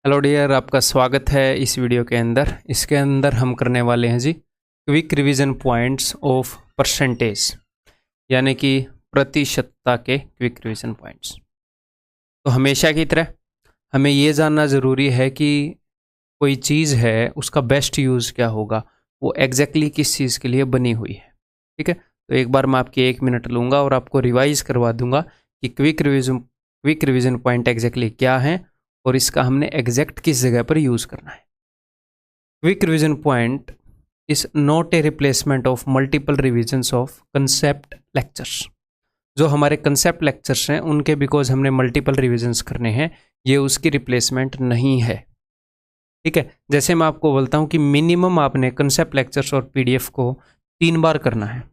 Hello dear, आपका स्वागत है इस वीडियो के अंदर। इसके अंदर हम करने वाले हैं जी quick revision points of percentage, यानी कि प्रतिशतता के क्विक रिवीजन पॉइंट्स। तो हमेशा की तरह हमें ये जानना ज़रूरी है कि कोई चीज़ है उसका बेस्ट यूज़ क्या होगा, वो एग्जैक्टली किस चीज़ के लिए बनी हुई है। ठीक है, तो एक बार मैं आपकी 1 मिनट लूँगा और आपको रिवाइज़ करवा दूँगा कि क्विक रिवीजन पॉइंट एग्जैक्टली क्या है और इसका हमने एग्जैक्ट किस जगह पर यूज़ करना है। Quick revision point is not a replacement of multiple revisions of concept lectures. जो हमारे कंसेप्ट लेक्चर्स हैं उनके बिकॉज हमने मल्टीपल रिविजन्स करने हैं, ये उसकी रिप्लेसमेंट नहीं है। ठीक है, जैसे मैं आपको बोलता हूँ कि मिनिमम आपने कंसेप्ट लेक्चर्स और पीडीएफ को 3 बार करना है,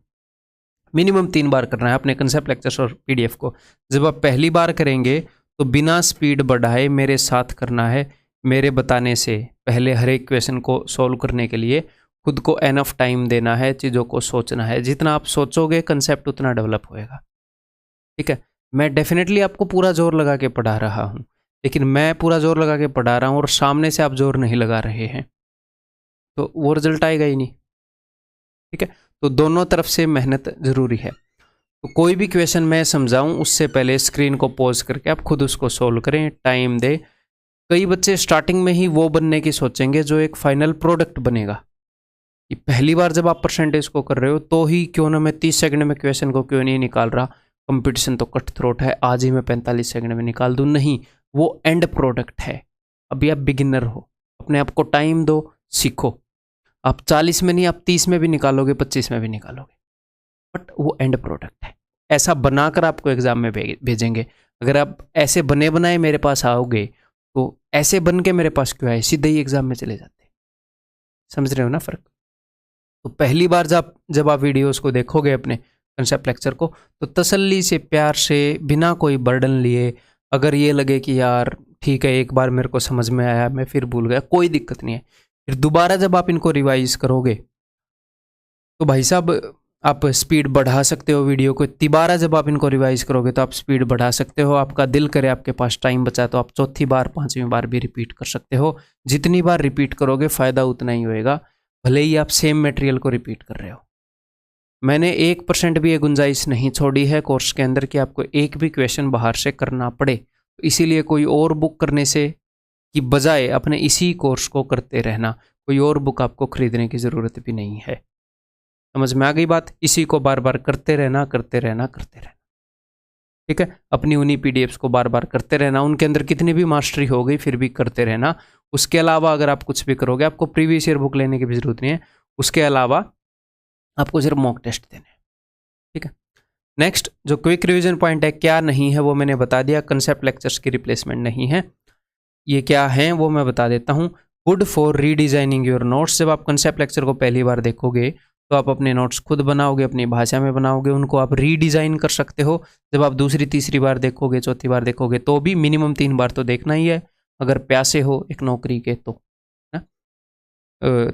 मिनिमम 3 बार करना है अपने कंसेप्ट लेक्चर्स और पीडीएफ को। जब आप पहली बार करेंगे तो बिना स्पीड बढ़ाए मेरे साथ करना है। मेरे बताने से पहले हर एक क्वेश्चन को सॉल्व करने के लिए खुद को एनफ टाइम देना है, चीज़ों को सोचना है। जितना आप सोचोगे कंसेप्ट उतना डेवलप होएगा। ठीक है, मैं डेफिनेटली आपको पूरा जोर लगा के पढ़ा रहा हूँ, लेकिन मैं पूरा जोर लगा के पढ़ा रहा हूँ और सामने से आप जोर नहीं लगा रहे हैं तो वो रिजल्ट आएगा ही नहीं। ठीक है, तो दोनों तरफ से मेहनत ज़रूरी है। तो कोई भी क्वेश्चन मैं समझाऊं उससे पहले स्क्रीन को पॉज करके आप खुद उसको सोल्व करें, टाइम दे। कई बच्चे स्टार्टिंग में ही वो बनने की सोचेंगे जो एक फाइनल प्रोडक्ट बनेगा। कि पहली बार जब आप परसेंटेज को कर रहे हो तो ही क्यों ना मैं 30 सेकंड में क्वेश्चन को क्यों नहीं निकाल रहा, कंपटीशन तो कट थ्रोट है, आज ही मैं 45 सेकंड में निकाल दूं। नहीं, वो एंड प्रोडक्ट है। अभी आप बिगिनर हो, अपने आप को टाइम दो, सीखो। आप 40 में नहीं, आप 30 में भी निकालोगे, 25 में भी निकालोगे, बट वो एंड प्रोडक्ट है। ऐसा बनाकर आपको एग्जाम में भेजेंगे। अगर आप ऐसे बने बनाए मेरे पास आओगे तो ऐसे बन के मेरे पास क्यों आए, सीधे ही एग्जाम में चले जाते। समझ रहे हो ना फर्क? तो पहली बार जब आप वीडियोस को देखोगे अपने कंसेप्ट लेक्चर को, तो तसल्ली से, प्यार से, बिना कोई बर्डन लिए, अगर ये लगे कि यार ठीक है एक बार मेरे को समझ में आया मैं फिर भूल गया, कोई दिक्कत नहीं है। फिर दोबारा जब आप इनको रिवाइज करोगे तो भाई साहब आप स्पीड बढ़ा सकते हो वीडियो को। तिबारा जब आप इनको रिवाइज करोगे तो आप स्पीड बढ़ा सकते हो। आपका दिल करे, आपके पास टाइम बचा तो आप चौथी बार, 5वीं बार भी रिपीट कर सकते हो। जितनी बार रिपीट करोगे फ़ायदा उतना ही होएगा, भले ही आप सेम मटेरियल को रिपीट कर रहे हो। मैंने 1% भी ये गुंजाइश नहीं छोड़ी है कोर्स के अंदर कि आपको एक भी क्वेश्चन बाहर से करना पड़े। तो इसीलिए कोई और बुक करने से की बजाय अपने इसी कोर्स को करते रहना, कोई और बुक आपको खरीदने की ज़रूरत भी नहीं है। समझ में आ गई बात? इसी को बार बार करते रहना, करते रहना, करते रहना। ठीक है, अपनी उन्हीं पीडीएफ्स को बार बार करते रहना। उनके अंदर कितनी भी मास्टरी हो गई फिर भी करते रहना। उसके अलावा अगर आप कुछ भी करोगे, आपको प्रीवियस ईयर बुक लेने की भी जरूरत नहीं है। उसके अलावा आपको सिर्फ मॉक टेस्ट देने हैं। ठीक है, नेक्स्ट जो क्विक रिवीजन पॉइंट है क्या नहीं है वो मैंने बता दिया। कंसेप्ट लेक्चर्स की रिप्लेसमेंट नहीं है। ये क्या है वो मैं बता देता हूँ। Good for redesigning your notes. जब आप कंसेप्ट लेक्चर को पहली बार देखोगे तो आप अपने नोट्स खुद बनाओगे, अपनी भाषा में बनाओगे, उनको आप रीडिज़ाइन कर सकते हो। जब आप दूसरी तीसरी बार देखोगे, चौथी बार देखोगे तो भी मिनिमम 3 बार तो देखना ही है, अगर प्यासे हो एक नौकरी के तो ना,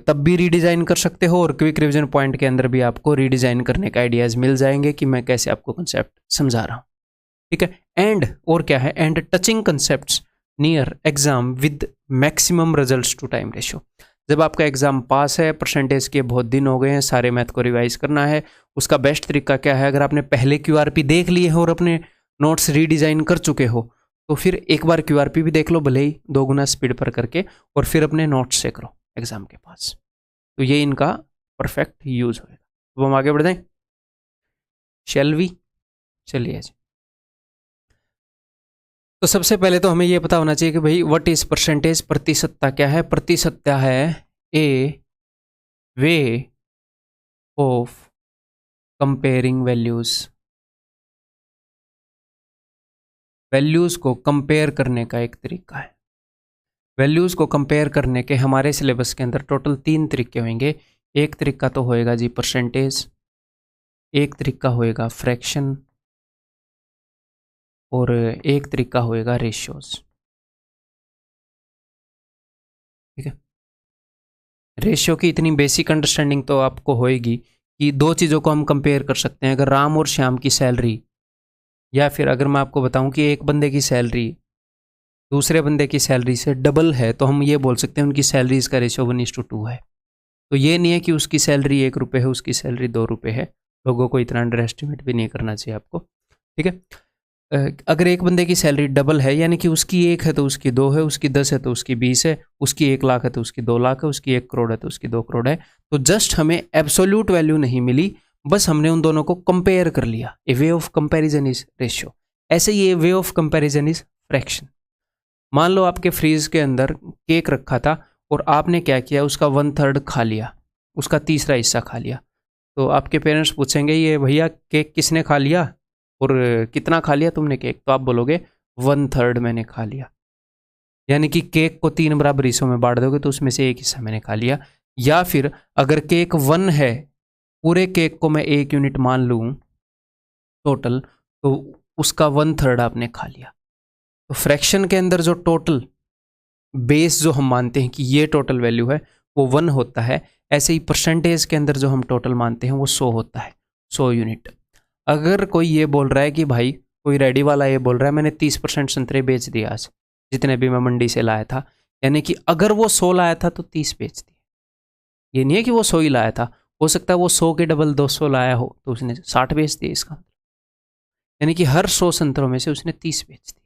तब भी रीडिज़ाइन कर सकते हो। और क्विक रिवीजन पॉइंट के अंदर भी आपको रीडिज़ाइन करने के आइडियाज़ मिल जाएंगे कि मैं कैसे आपको कंसेप्ट समझा रहा हूँ। ठीक है, एंड और क्या है, and touching concepts near exam with maximum results to time ratio. जब आपका एग्जाम पास है, परसेंटेज के बहुत दिन हो गए हैं, सारे मैथ को रिवाइज करना है, उसका बेस्ट तरीका क्या है? अगर आपने पहले क्यूआरपी देख लिए हो और अपने नोट्स रीडिज़ाइन कर चुके हो तो फिर एक बार क्यूआरपी भी देख लो, भले ही 2 गुना स्पीड पर करके, और फिर अपने नोट्स से करो एग्जाम के पास। तो ये इनका परफेक्ट यूज होगा। तो हम आगे बढ़ जाएं, शैल वी? चलिए जी। तो सबसे पहले तो हमें यह पता होना चाहिए कि भाई व्हाट इज परसेंटेज, प्रतिशतता क्या है? प्रतिशतता है a way of comparing values. Values को कंपेयर करने का एक तरीका है। वैल्यूज को कंपेयर करने के हमारे सिलेबस के अंदर टोटल 3 तरीके होंगे। एक तरीका तो होएगा जी परसेंटेज, एक तरीका होएगा फ्रैक्शन, और एक तरीका होएगा रेशियोज। ठीक है, रेशियो की इतनी बेसिक अंडरस्टैंडिंग तो आपको होएगी कि 2 चीज़ों को हम कंपेयर कर सकते हैं। अगर राम और श्याम की सैलरी, या फिर अगर मैं आपको बताऊं कि एक बंदे की सैलरी दूसरे बंदे की सैलरी से डबल है तो हम ये बोल सकते हैं उनकी सैलरीज का रेशियो 1:2 है। तो ये नहीं है कि उसकी सैलरी 1 रुपये है, उसकी सैलरी 2 रुपये है। लोगों को इतना अंडर एस्टिमेट भी नहीं करना चाहिए आपको, ठीक है। अगर एक बंदे की सैलरी डबल है, यानी कि उसकी 1 है तो उसकी 2 है, उसकी 10 है तो उसकी 20 है, उसकी 1 लाख है तो उसकी 2 लाख है, उसकी 1 करोड़ है तो उसकी 2 करोड़ है। तो जस्ट हमें एब्सोल्यूट वैल्यू नहीं मिली, बस हमने उन दोनों को कंपेयर कर लिया। A way of comparison is ratio. ऐसे ही a way of comparison is fraction. मान लो आपके फ्रीज के अंदर केक रखा था और आपने क्या किया, उसका 1/3 खा लिया, उसका तीसरा हिस्सा खा लिया। तो आपके पेरेंट्स पूछेंगे ये भैया केक किसने खा लिया और कितना खा लिया तुमने केक? तो आप बोलोगे 1/3 मैंने खा लिया। यानी कि केक को 3 बराबर हिस्सों में बांट दोगे तो उसमें से 1 हिस्सा मैंने खा लिया। या फिर अगर केक 1 है, पूरे केक को मैं 1 यूनिट मान लूँ टोटल, तो उसका 1/3 आपने खा लिया। तो फ्रैक्शन के अंदर जो टोटल बेस जो हम मानते हैं कि ये टोटल वैल्यू है वो 1 होता है। ऐसे ही परसेंटेज के अंदर जो हम टोटल मानते हैं वो 100 होता है, 100 यूनिट। अगर कोई ये बोल रहा है कि भाई, कोई रेडी वाला ये बोल रहा है मैंने 30% संतरे बेच दिए आज, जितने भी मैं मंडी से लाया था, यानी कि अगर वो 100 लाया था तो 30 बेच दिए। ये नहीं है कि वो 100 ही लाया था, हो सकता है वो 100 के डबल 200 लाया हो तो उसने 60 बेच दिए। इसका यानी कि हर 100 संतरों में से उसने 30 बेच दिए।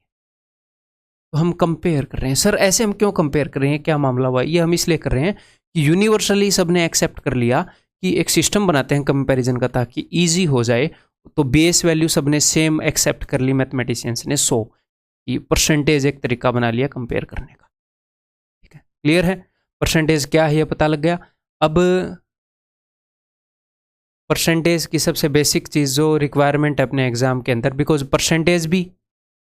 तो हम कंपेयर कर रहे हैं। सर ऐसे हम क्यों कंपेयर कर रहे हैं, क्या मामला हुआ? ये हम इसलिए कर रहे हैं कि यूनिवर्सली सबने एक्सेप्ट कर लिया कि एक सिस्टम बनाते हैं कंपैरिजन का ताकि इजी हो जाए। तो बेस वैल्यू सबने सेम एक्सेप्ट कर ली, मैथमेटिशियंस ने 100 की। परसेंटेज एक तरीका बना लिया कंपेयर करने का, ठीक है। क्लियर है? परसेंटेज क्या है ये पता लग गया। अब परसेंटेज की सबसे बेसिक चीज़ जो रिक्वायरमेंट है अपने एग्जाम के अंदर, बिकॉज परसेंटेज भी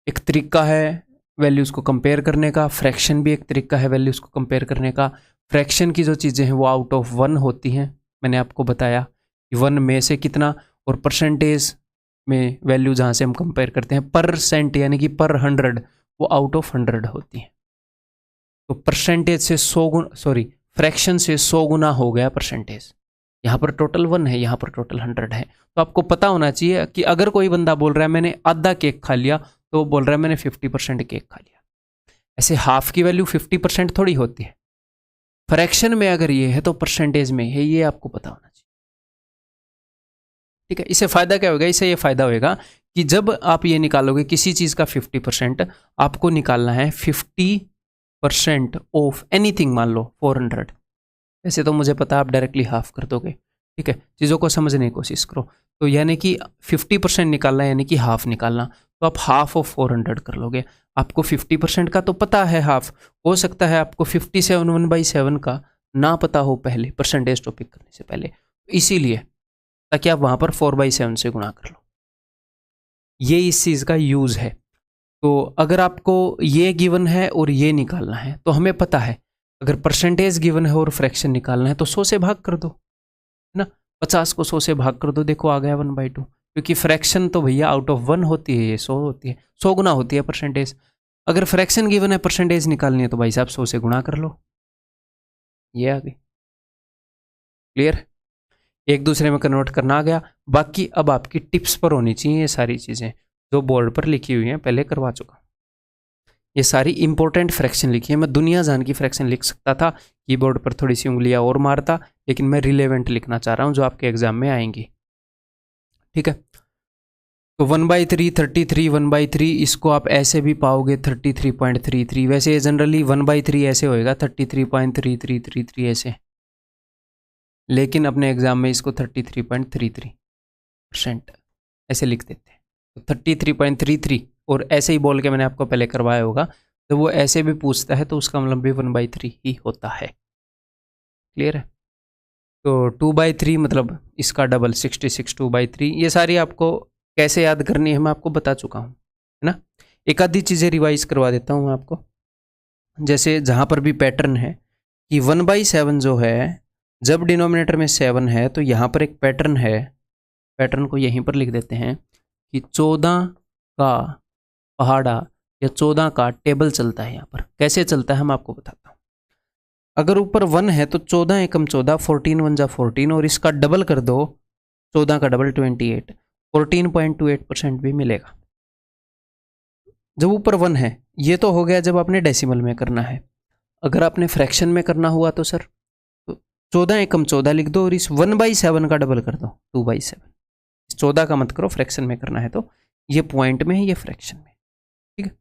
एक तरीका है वैल्यूज़ को कंपेयर करने का, फ्रैक्शन भी एक तरीका है वैल्यूज़ को कंपेयर करने का। फ्रैक्शन की जो चीज़ें हैं वो आउट ऑफ 1 होती हैं, मैंने आपको बताया कि 1 में से कितना, और परसेंटेज में वैल्यू जहाँ से हम कंपेयर करते हैं परसेंट यानी कि पर 100, वो आउट ऑफ 100 होती है। तो परसेंटेज से 100 गुना, सॉरी फ्रैक्शन से 100 गुना हो गया परसेंटेज। यहाँ पर टोटल 1 है, यहाँ पर टोटल 100 है। तो आपको पता होना चाहिए कि अगर कोई बंदा बोल रहा है मैंने आधा केक खा लिया, तो वो बोल रहा है मैंने 50% केक खा लिया। ऐसे हाफ की वैल्यू 50% थोड़ी होती है। फ्रैक्शन में अगर ये है तो परसेंटेज में है, ये आपको पता होना चाहिए, ठीक है। इससे फायदा क्या होगा? इससे ये फायदा होगा कि जब आप ये निकालोगे किसी चीज़ का 50%, आपको निकालना है 50% ऑफ एनीथिंग। मान लो 400, वैसे तो मुझे पता आप डायरेक्टली हाफ कर दोगे, ठीक है। चीज़ों को समझने की कोशिश करो। तो यानी कि 50% निकालना यानी कि हाफ निकालना, तो आप हाफ ऑफ 400 कर लोगे। आपको 50% का तो पता है हाफ, हो सकता है आपको 57 1/7 का ना पता हो पहले, परसेंटेज टॉपिक करने से पहले, इसीलिए ताकि आप वहाँ पर 4/7 से गुणा कर लो। ये इस चीज़ का यूज़ है। तो अगर आपको ये गिवन है और ये निकालना है तो हमें पता है, अगर परसेंटेज गिवन है और फ्रैक्शन निकालना है तो 100 से भाग कर दो, है ना। 50 को 100 से भाग कर दो, देखो आ गया 1/2। क्योंकि फ्रैक्शन तो भैया आउट ऑफ 1 होती है, ये 100 होती है, 100 गुना होती है परसेंटेज। अगर फ्रैक्शन गिवन है, परसेंटेज निकालनी है तो भाई साहब 100 से गुणा कर लो, ये आ गई। क्लियर? एक दूसरे में कन्वर्ट करना आ गया। बाकी अब आपकी टिप्स पर होनी चाहिए ये सारी चीज़ें जो बोर्ड पर लिखी हुई हैं, पहले करवा चुका। ये सारी इंपॉर्टेंट फ्रैक्शन लिखी है। मैं दुनिया जान की फ्रैक्शन लिख सकता था, कीबोर्ड पर थोड़ी सी उंगलियां और मारता, लेकिन मैं रिलेवेंट लिखना चाह रहा हूँ जो आपके एग्जाम में आएंगी, ठीक है। तो 1/3 33, 1/3 इसको आप ऐसे भी पाओगे 33.33। वैसे जनरली 1/3 ऐसे होएगा 33.3333 ऐसे, लेकिन अपने एग्जाम में इसको 33.33% ऐसे लिख देते हैं। तो 33.33 और ऐसे ही बोल के मैंने आपको पहले करवाया होगा, तो वो ऐसे भी पूछता है तो उसका मतलब भी 1/3 ही होता है। क्लियर है? तो 2/3 मतलब इसका डबल 66 2/3। ये सारी आपको कैसे याद करनी है मैं आपको बता चुका हूँ, है ना। एक आधी चीज़ें रिवाइज करवा देता हूँ आपको। जैसे जहाँ पर भी पैटर्न है कि 1/7 जो है, जब डिनोमिनेटर में 7 है तो यहाँ पर एक पैटर्न है, पैटर्न को यहीं पर लिख देते हैं कि 14 का पहाड़ा या 14 का टेबल चलता है। यहाँ पर कैसे चलता है हम आपको बताता हूँ। अगर ऊपर 1 है तो 14 एकम 14, 14 1 जा 14, और इसका डबल कर दो, 14 का डबल 28, 14.28% भी मिलेगा। जब ऊपर 1 है, ये तो हो गया जब आपने डेसिमल में करना है। अगर आपने फ्रैक्शन में करना हुआ तो सर 14 एकम 14 लिख दो और इस 1/7 का डबल कर दो 2/7। 14 का मत करो, फ्रैक्शन में करना है तो ये पॉइंट में है, ये फ्रैक्शन में, ठीक है।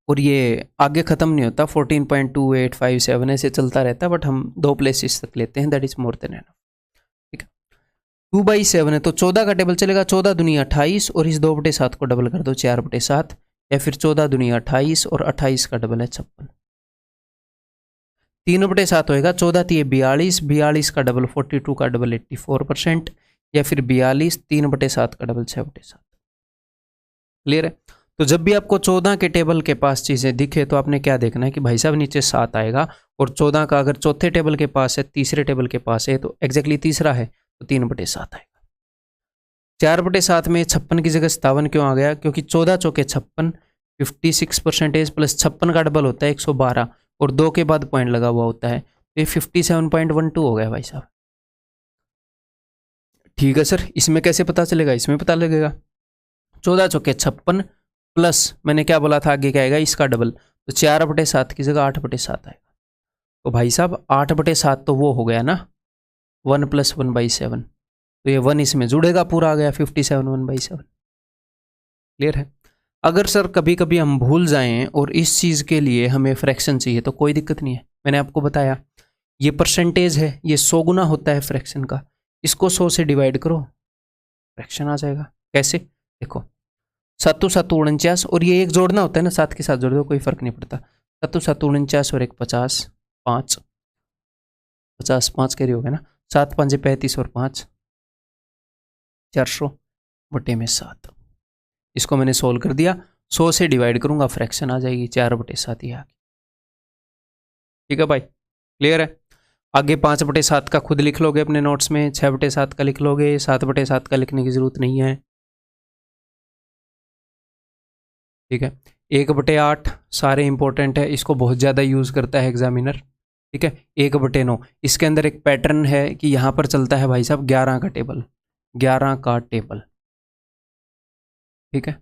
और ये आगे खत्म नहीं होता, 14.2857 ऐसे चलता रहता है, बट हम 2 प्लेसेस तक लेते हैं, that is more than enough, ठीक है। 2/7 है तो 14 का टेबल चलेगा, 14 दूनी 28 और इस 2/7 को डबल कर दो 4/7, या फिर 14 दूनी 28 और 28 का डबल है 56। 3/7 होएगा, 14 3 42, 42 का डबल 42 का डबल 84%, या फिर 42 3/7 का डबल 6/7। क्लियर है। तो जब भी आपको 14 के टेबल के पास चीज़ें दिखे तो आपने क्या देखना है कि भाई साहब नीचे 7 आएगा, और 14 का अगर चौथे टेबल के पास है, तीसरे टेबल के पास है, तो एग्जैक्टली तीसरा है तो 3/7 आएगा। 4/7 में 56 की जगह 57 क्यों आ गया? क्योंकि 14 चौके 56, 56% प्लस 56 का डबल होता है 112, और 2 के बाद पॉइंट लगा हुआ होता है, तो ये 57.12 हो गया भाई साहब। ठीक है सर, इसमें कैसे पता चलेगा? इसमें पता लगेगा, 14 चौके 56 प्लस मैंने क्या बोला था आगे क्या आएगा, इसका डबल, तो 4/7 की जगह 8/7 आएगा। तो भाई साहब 8/7 तो वो हो गया ना 1 + 1/7, तो ये 1 इसमें जुड़ेगा, पूरा आ गया 57 1/7। क्लियर है। अगर सर कभी कभी हम भूल जाएं और इस चीज़ के लिए हमें फ्रैक्शन चाहिए तो कोई दिक्कत नहीं है, मैंने आपको बताया ये परसेंटेज है, ये 100 गुना होता है फ्रैक्शन का, इसको 100 से डिवाइड करो, फ्रैक्शन आ जाएगा। कैसे? देखो 7 7 49, और ये एक जोड़ना होता है ना, 7 के साथ जोड़ दो, कोई फर्क नहीं पड़ता। 7 7 49 और 1 50, 5 50 5 कैरी हो गया ना, 7 5 35 और 5 400/7। इसको मैंने सोल्व कर दिया, 100 से डिवाइड करूंगा, फ्रैक्शन आ जाएगी 4/7 ही आ गई। ठीक है भाई, क्लियर है। आगे 5/7 का खुद लिख लोगे अपने नोट्स में, 6/7 का लिख लोगे, 7/7 का लिखने की जरूरत नहीं है। ठीक है, 1/8 सारे इंपॉर्टेंट है, इसको बहुत ज़्यादा यूज़ करता है एग्जामिनर। ठीक है, 1/9 इसके अंदर एक पैटर्न है कि यहाँ पर चलता है भाई साहब 11 का टेबल, 11 का टेबल। ठीक है,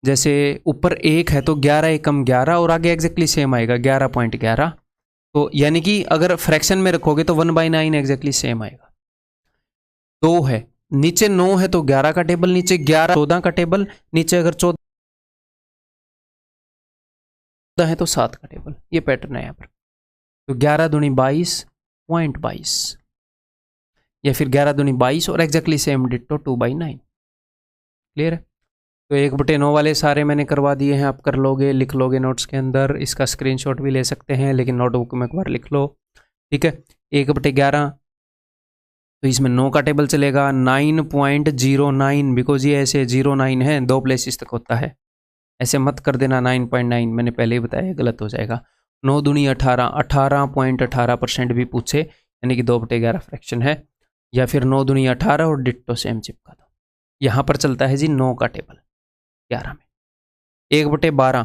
जैसे ऊपर 1 है तो 11 एकम 11 और आगे एग्जैक्टली सेम आएगा 11.11, तो यानी कि अगर फ्रैक्शन में रखोगे तो 1/9 एग्जैक्टली सेम आएगा। 2 है, नीचे 9 है तो 11 का टेबल, नीचे 11 14 का टेबल, नीचे अगर 14 है तो 7 का टेबल, ये पैटर्न है यहाँ पर। तो 11 दूनी 22.22, या फिर 11 दूनी 22 और एग्जैक्टली सेम डिट्टो 2/9। क्लियर है। तो 1/9 वाले सारे मैंने करवा दिए हैं, आप कर लोगे, लिख लोगे नोट्स के अंदर, इसका स्क्रीनशॉट भी ले सकते हैं, लेकिन नोटबुक में एक बार लिख लो। ठीक है, 1/11 तो इसमें 9 का टेबल चलेगा, 9.09, बिकॉज ये ऐसे 09 है, 2 प्लेसेस तक होता है, ऐसे मत कर देना 9.9, मैंने पहले ही बताया गलत हो जाएगा। 9 दूनी 18, 18.18% भी पूछे, यानी कि 2/11 फ्रैक्शन है, या फिर 9 दूनी 18 और डिट्टो सेम चिपका दो। यहाँ पर चलता है जी 9 का टेबल 11 में। 1/12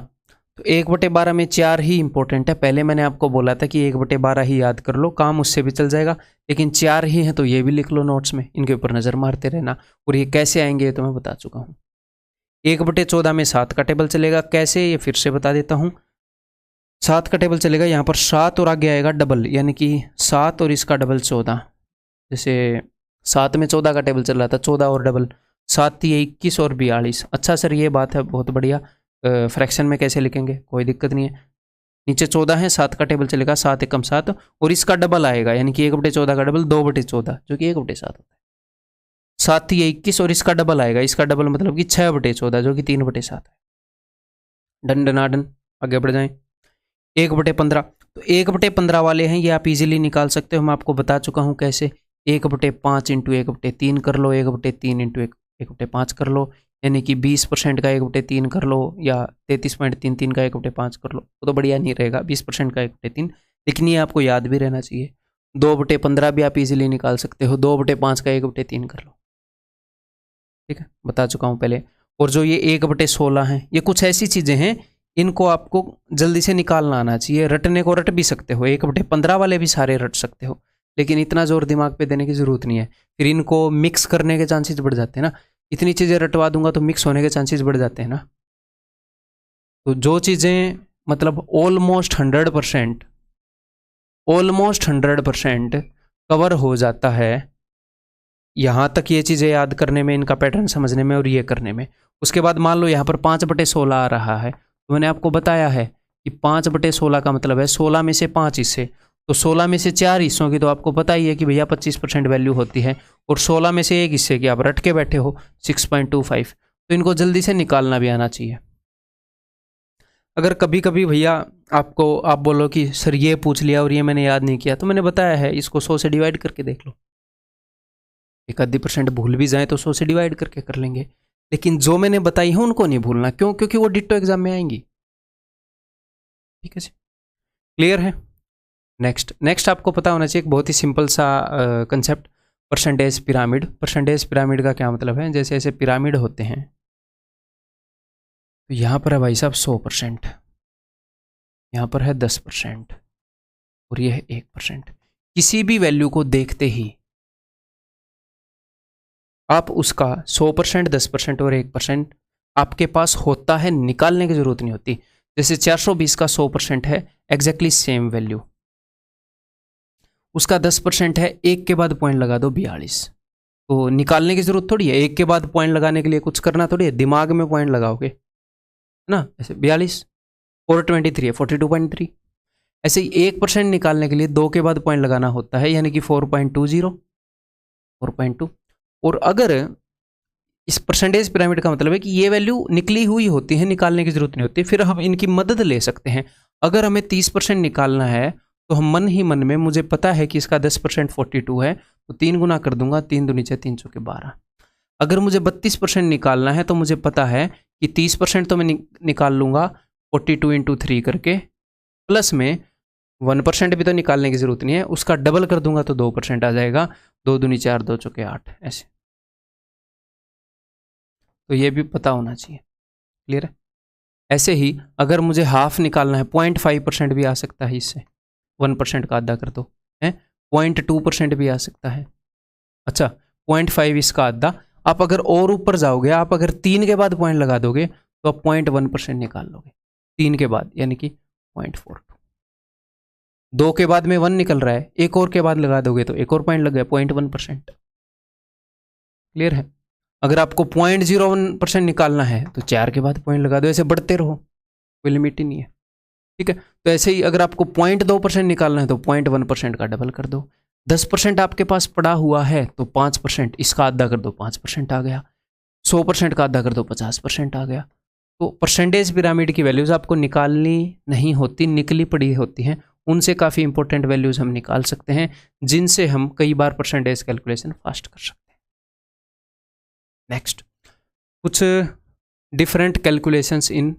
तो 1/12 में 4 ही इंपॉर्टेंट है, पहले मैंने आपको बोला था कि 1/12 ही याद कर लो, काम उससे भी चल जाएगा, लेकिन 4 ही हैं तो ये भी लिख लो नोट्स में, इनके ऊपर नज़र मारते रहना, और ये कैसे आएंगे तो मैं बता चुका हूँ। 1/14 में 7 का टेबल चलेगा, कैसे ये फिर से बता देता हूँ। 7 का टेबल चलेगा, यहाँ पर 7 और आगे आएगा डबल, यानी कि 7 और इसका डबल 14, जैसे 7 में 14 का टेबल चल रहा था, 14 और डबल 7 थी 21 और 42। अच्छा सर ये बात है, बहुत बढ़िया, फ्रैक्शन में कैसे लिखेंगे, कोई दिक्कत नहीं है। नीचे 14 है, 7 का टेबल चलेगा, 7 एकम 7 और इसका डबल आएगा, यानी कि 1/14 का डबल 2/14, जो कि 1/7 होता है। 7 थी 21 और इसका डबल आएगा, इसका डबल मतलब कि 6/14, जो कि 3/7 है। डन डनाडन, आगे बढ़ जाएं। 1/15 तो 1/15 वाले हैं, ये आप इजीली निकाल सकते हो, मैं आपको बता चुका हूँ कैसे। 1/5 इंटू 1/3 कर लो, 1/3 इंटू 1/5 कर लो, यानी कि 20% का 1/3 कर लो, या 33.33 का 1/5 कर लो, वो तो बढ़िया नहीं रहेगा 20% का 1/3, लेकिन ये आपको याद भी रहना चाहिए। 2/15 भी आप इजीली निकाल सकते हो, 2/5 का 1/3 कर लो। ठीक है, बता चुका हूँ पहले। और जो ये 1/16 है, ये कुछ ऐसी चीज़ें हैं, इनको आपको जल्दी से निकालना आना चाहिए, रटने को रट भी सकते हो, 1/15 वाले भी सारे रट सकते हो, लेकिन इतना जोर दिमाग पे देने की ज़रूरत नहीं है, फिर इनको मिक्स करने के चांसेस बढ़ जाते हैं ना, इतनी चीज़ें रटवा दूंगा तो मिक्स होने के चांसेस बढ़ जाते हैं ना। तो जो चीज़ें मतलब ऑलमोस्ट 100% कवर हो जाता है, यहाँ तक ये चीज़ें याद करने में, इनका पैटर्न समझने में और ये करने में। उसके बाद मान लो यहाँ पर 5/16 आ रहा है, तो मैंने आपको बताया है कि 5/16 का मतलब है 16 में से 5 हिस्से, तो 16 में से 4 हिस्सों की तो आपको पता ही है कि भैया 25% वैल्यू होती है, और 16 में से एक हिस्से की आप रट के बैठे हो 6.25, तो इनको जल्दी से निकालना भी आना चाहिए। अगर कभी कभी भैया आप बोलो कि सर ये पूछ लिया और ये मैंने याद नहीं किया, तो मैंने बताया है इसको 100 से डिवाइड करके देख लो। 1% भूल भी जाए तो 100 से डिवाइड करके कर लेंगे, लेकिन जो मैंने बताई है उनको नहीं भूलना। क्यों? क्योंकि वो डिट्टो एग्जाम में आएंगी। ठीक है जी, क्लियर है। नेक्स्ट आपको पता होना चाहिए एक बहुत ही सिंपल सा concept, percentage pyramid. Percentage pyramid का क्या मतलब है? जैसे ऐसे पिरामिड होते हैं, तो यहाँ पर है भाई साहब 100%, यहाँ पर है 10% और ये है 1%। किसी भी वैल्यू को देखते ही आप उसका 100%, 10% और 1% आपके पास होता है, निकालने की जरूरत नहीं होती। जैसे 420 का 100% है एग्जैक्टली सेम वैल्यू, उसका 10% है, एक के बाद पॉइंट लगा दो 42, तो निकालने की जरूरत थोड़ी है। एक के बाद पॉइंट लगाने के लिए कुछ करना थोड़ी है, दिमाग में पॉइंट लगाओगे ना। ऐसे 42 और 23 है 42.3। ऐसे ही 1% निकालने के लिए 2 के बाद पॉइंट लगाना होता है, यानी कि 4.20 और अगर इस परसेंटेज पिरामिड का मतलब है कि ये वैल्यू निकली हुई होती है, निकालने की जरूरत नहीं होती। फिर हम इनकी मदद ले सकते हैं। अगर हमें 30% निकालना है तो हम मन ही मन में, मुझे पता है कि इसका 10% 42 है, तो 3 गुना कर दूंगा, 3 दूनी 6, 3 चौके 12। अगर मुझे 32% निकालना है तो मुझे पता है कि 30% तो मैं निकाल लूंगा 42 इंटू 3 करके, प्लस में 1% भी तो निकालने की जरूरत नहीं है, उसका डबल कर दूंगा तो 2% आ जाएगा। 2 दूनी 4, 2 चौके 8, ऐसे। तो ये भी पता होना चाहिए। क्लियर है। ऐसे ही अगर मुझे हाफ निकालना है, 0.5% भी आ सकता है इससे, 1% का आधा कर दो है, 0.2% भी आ सकता है। अच्छा, 0.5 इसका आधा। आप अगर और ऊपर जाओगे, आप अगर 3 के बाद पॉइंट लगा दोगे तो आप 0.1% निकाल लोगे 3 के बाद, यानी कि 0.42। 2 के बाद में 1 निकल रहा है, एक और के बाद लगा दोगे तो एक और पॉइंट लग गया 0.1%। क्लियर है। अगर आपको 0.01% निकालना है तो 4 के बाद पॉइंट लगा दो, ऐसे बढ़ते रहो, कोई लिमिट ही नहीं है। ठीक है। तो ऐसे ही अगर आपको 0.2% निकालना है तो 0.1% का डबल कर दो। 10% आपके पास पड़ा हुआ है तो 5%, इसका आधा कर दो 5% आ गया। 100% का आधा कर दो 50% आ गया। तो परसेंटेज पिरामिड की वैल्यूज आपको निकालनी नहीं होती, निकली पड़ी होती हैं। उनसे काफ़ी इंपॉर्टेंट वैल्यूज हम निकाल सकते हैं, जिनसे हम कई बार परसेंटेज कैलकुलेशन फास्ट कर सकते हैं। नेक्स्ट, कुछ different calculations in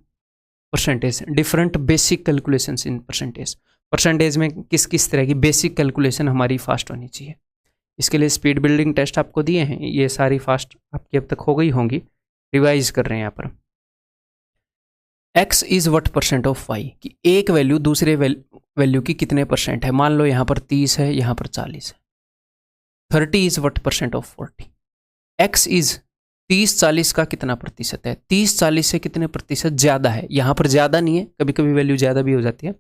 percentage, different basic calculations in percentage. Percentage में किस किस तरह की बेसिक कैलकुलेशन हमारी फास्ट होनी चाहिए। इसके लिए स्पीड बिल्डिंग टेस्ट आपको दिए हैं, ये सारी फास्ट आपकी अब तक हो गई होंगी, रिवाइज कर रहे हैं यहाँ पर। x is what percent of y, कि एक वैल्यू दूसरे वैल्यू की कितने परसेंट है। मान लो यहाँ पर 30 है, यहाँ पर 40 है। 30 is what percent of 40। x is 30-40 का कितना प्रतिशत है। 30-40 से कितने प्रतिशत ज़्यादा है। यहाँ पर ज़्यादा नहीं है, कभी कभी वैल्यू ज़्यादा भी हो जाती है,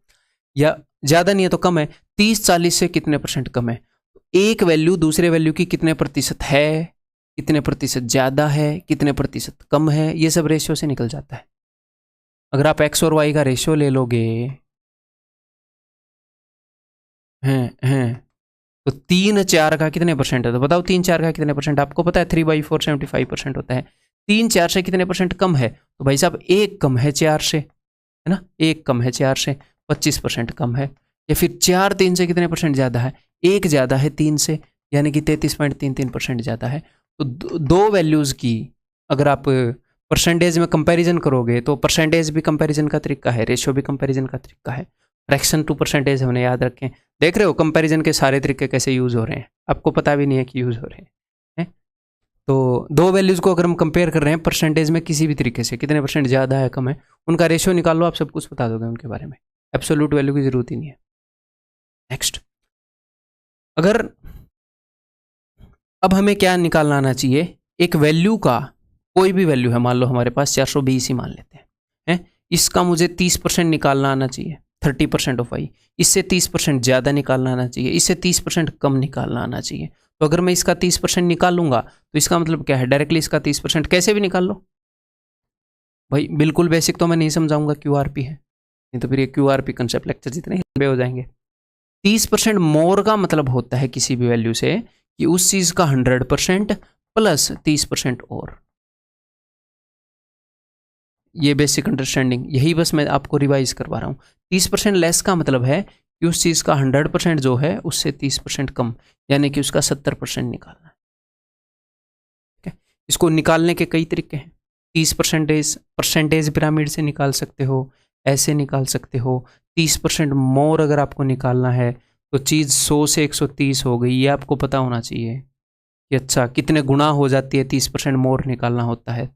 या ज़्यादा नहीं है तो कम है। 30-40 से कितने परसेंट कम है। एक वैल्यू दूसरे वैल्यू की कितने प्रतिशत है, कितने प्रतिशत ज़्यादा है, कितने प्रतिशत कम है, ये सब रेशियो से निकल जाता है। अगर आप x और y का रेशियो ले लोगे हैं तो 3-4 का कितने परसेंट है, तो बताओ 3-4 का कितने परसेंट। आपको पता है 3/4 75% होता है। 3-4 से कितने परसेंट कम है, तो भाई साहब 1 कम है 4 से, है ना। 1 कम है 4 से, 25% कम है। या फिर 4 3 से कितने परसेंट ज़्यादा है, 1 ज़्यादा है 3 से, यानी कि 33.33% ज़्यादा है। तो दो वैल्यूज़ की अगर आप परसेंटेज में कंपैरिजन करोगे तो परसेंटेज भी कंपैरिजन का तरीका है, रेशियो भी कंपैरिजन का तरीका है। फ्रैक्शन टू परसेंटेज हमने याद रखें। देख रहे हो कंपैरिजन के सारे तरीके कैसे यूज़ हो रहे हैं, आपको पता भी नहीं है कि यूज़ हो रहे हैं। तो दो वैल्यूज़ को अगर हम कंपेयर कर रहे हैं परसेंटेज में किसी भी तरीके से, कितने परसेंट ज़्यादा है कम है, उनका रेशियो निकाल लो, आप सब कुछ बता दोगे उनके बारे में। एब्सोल्यूट वैल्यू की ज़रूरत ही नहीं है। नेक्स्ट, अगर अब हमें क्या निकालना आना चाहिए, एक वैल्यू का, कोई भी वैल्यू है, मान लो हमारे पास 420 ही मान लेते हैं, इसका मुझे 30% निकालना आना चाहिए, 30% ऑफ आई। इससे 30% ज़्यादा निकालना आना चाहिए, इससे 30% कम निकालना आना चाहिए। तो अगर मैं इसका 30% निकालूंगा तो इसका मतलब क्या है, डायरेक्टली इसका 30% कैसे भी निकाल लो भाई। बिल्कुल बेसिक तो मैं नहीं समझाऊंगा, QRP है, नहीं तो फिर ये QRP कंसेप्ट लेक्चर जितने लंबे हो जाएंगे। 30% मोर का मतलब होता है किसी भी वैल्यू से कि उस चीज का 100% प्लस 30% और। ये बेसिक अंडरस्टैंडिंग, यही बस मैं आपको रिवाइज करवा रहा हूँ। 30% लेस का मतलब है कि उस चीज का 100% जो है उससे 30% कम, यानी कि उसका 70% निकालना है। ठीक है, इसको निकालने के कई तरीके हैं। 30% पिरामिड से निकाल सकते हो, ऐसे निकाल सकते हो। 30% मोर अगर आपको निकालना है तो चीज़ 100 से 130 हो गई, ये आपको पता होना चाहिए कि अच्छा कितने गुना हो जाती है। 30% मोर निकालना होता है,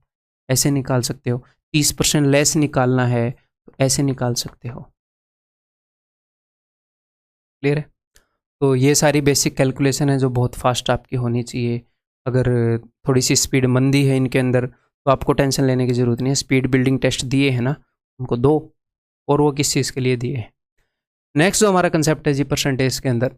ऐसे निकाल सकते हो। 30% लेस निकालना है तो ऐसे निकाल सकते हो। क्लियर है? तो ये सारी बेसिक कैलकुलेशन है जो बहुत फास्ट आपकी होनी चाहिए। अगर थोड़ी सी स्पीड मंदी है इनके अंदर तो आपको टेंशन लेने की ज़रूरत नहीं है। स्पीड बिल्डिंग टेस्ट दिए हैं ना, उनको दो, और वो किस चीज़ के लिए दिए हैं। नेक्स्ट जो हमारा कंसेप्ट है जी परसेंटेज के अंदर,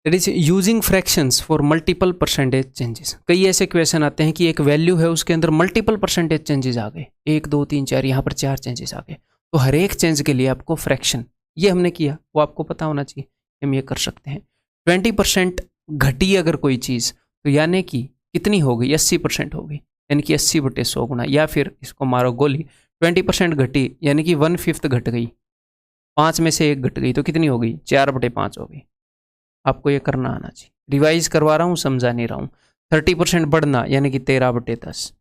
that is using fractions for multiple percentage changes. कई ऐसे क्वेश्चन आते हैं कि एक वैल्यू है उसके अंदर मल्टीपल परसेंटेज चेंजेस आ गए, 1 2 3 4, यहाँ पर 4 चेंजेस आ गए। तो हर एक चेंज के लिए आपको फ्रैक्शन, ये हमने किया वो आपको पता होना चाहिए, हम ये कर सकते हैं। 20% घटी अगर कोई चीज़ तो यानी कि कितनी हो गई, 80% हो गई, यानी कि 80/100 गुना। या फिर इसको मारो गोली, 20% घटी यानी कि 1/5 घट गई, 5 में से 1 घट गई तो कितनी हो गई, 4/5 हो गई। आपको ये करना आना चाहिए। रिवाइज करवा रहा हूँ, समझा नहीं रहा हूँ। 30% बढ़ना यानी कि 13/10,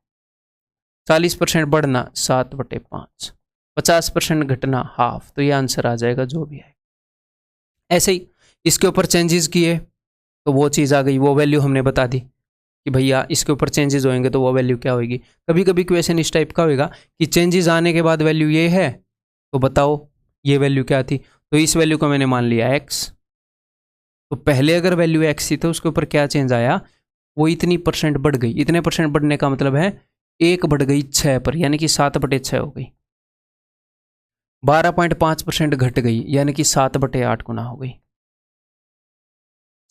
40% बढ़ना 7/5, 50% घटना हाफ, तो ये आंसर आ जाएगा जो भी है। ऐसे ही इसके ऊपर चेंजेस किए तो वो चीज़ आ गई, वो वैल्यू हमने बता दी कि भैया इसके ऊपर चेंजेस होंगे तो वो वैल्यू क्या होगी। कभी कभी क्वेश्चन इस टाइप का होगा कि चेंजेस आने के बाद वैल्यू ये है तो बताओ ये वैल्यू क्या थी। तो इस वैल्यू को मैंने मान लिया x, तो पहले अगर वैल्यू x थी तो उसके ऊपर क्या चेंज आया, वो इतनी % बढ़ गई। इतने % बढ़ने का मतलब है 1 बढ़ गई 6 पर, यानी कि 7/6 हो गई। 12.5% घट गई यानी कि 7/8 गुना हो गई।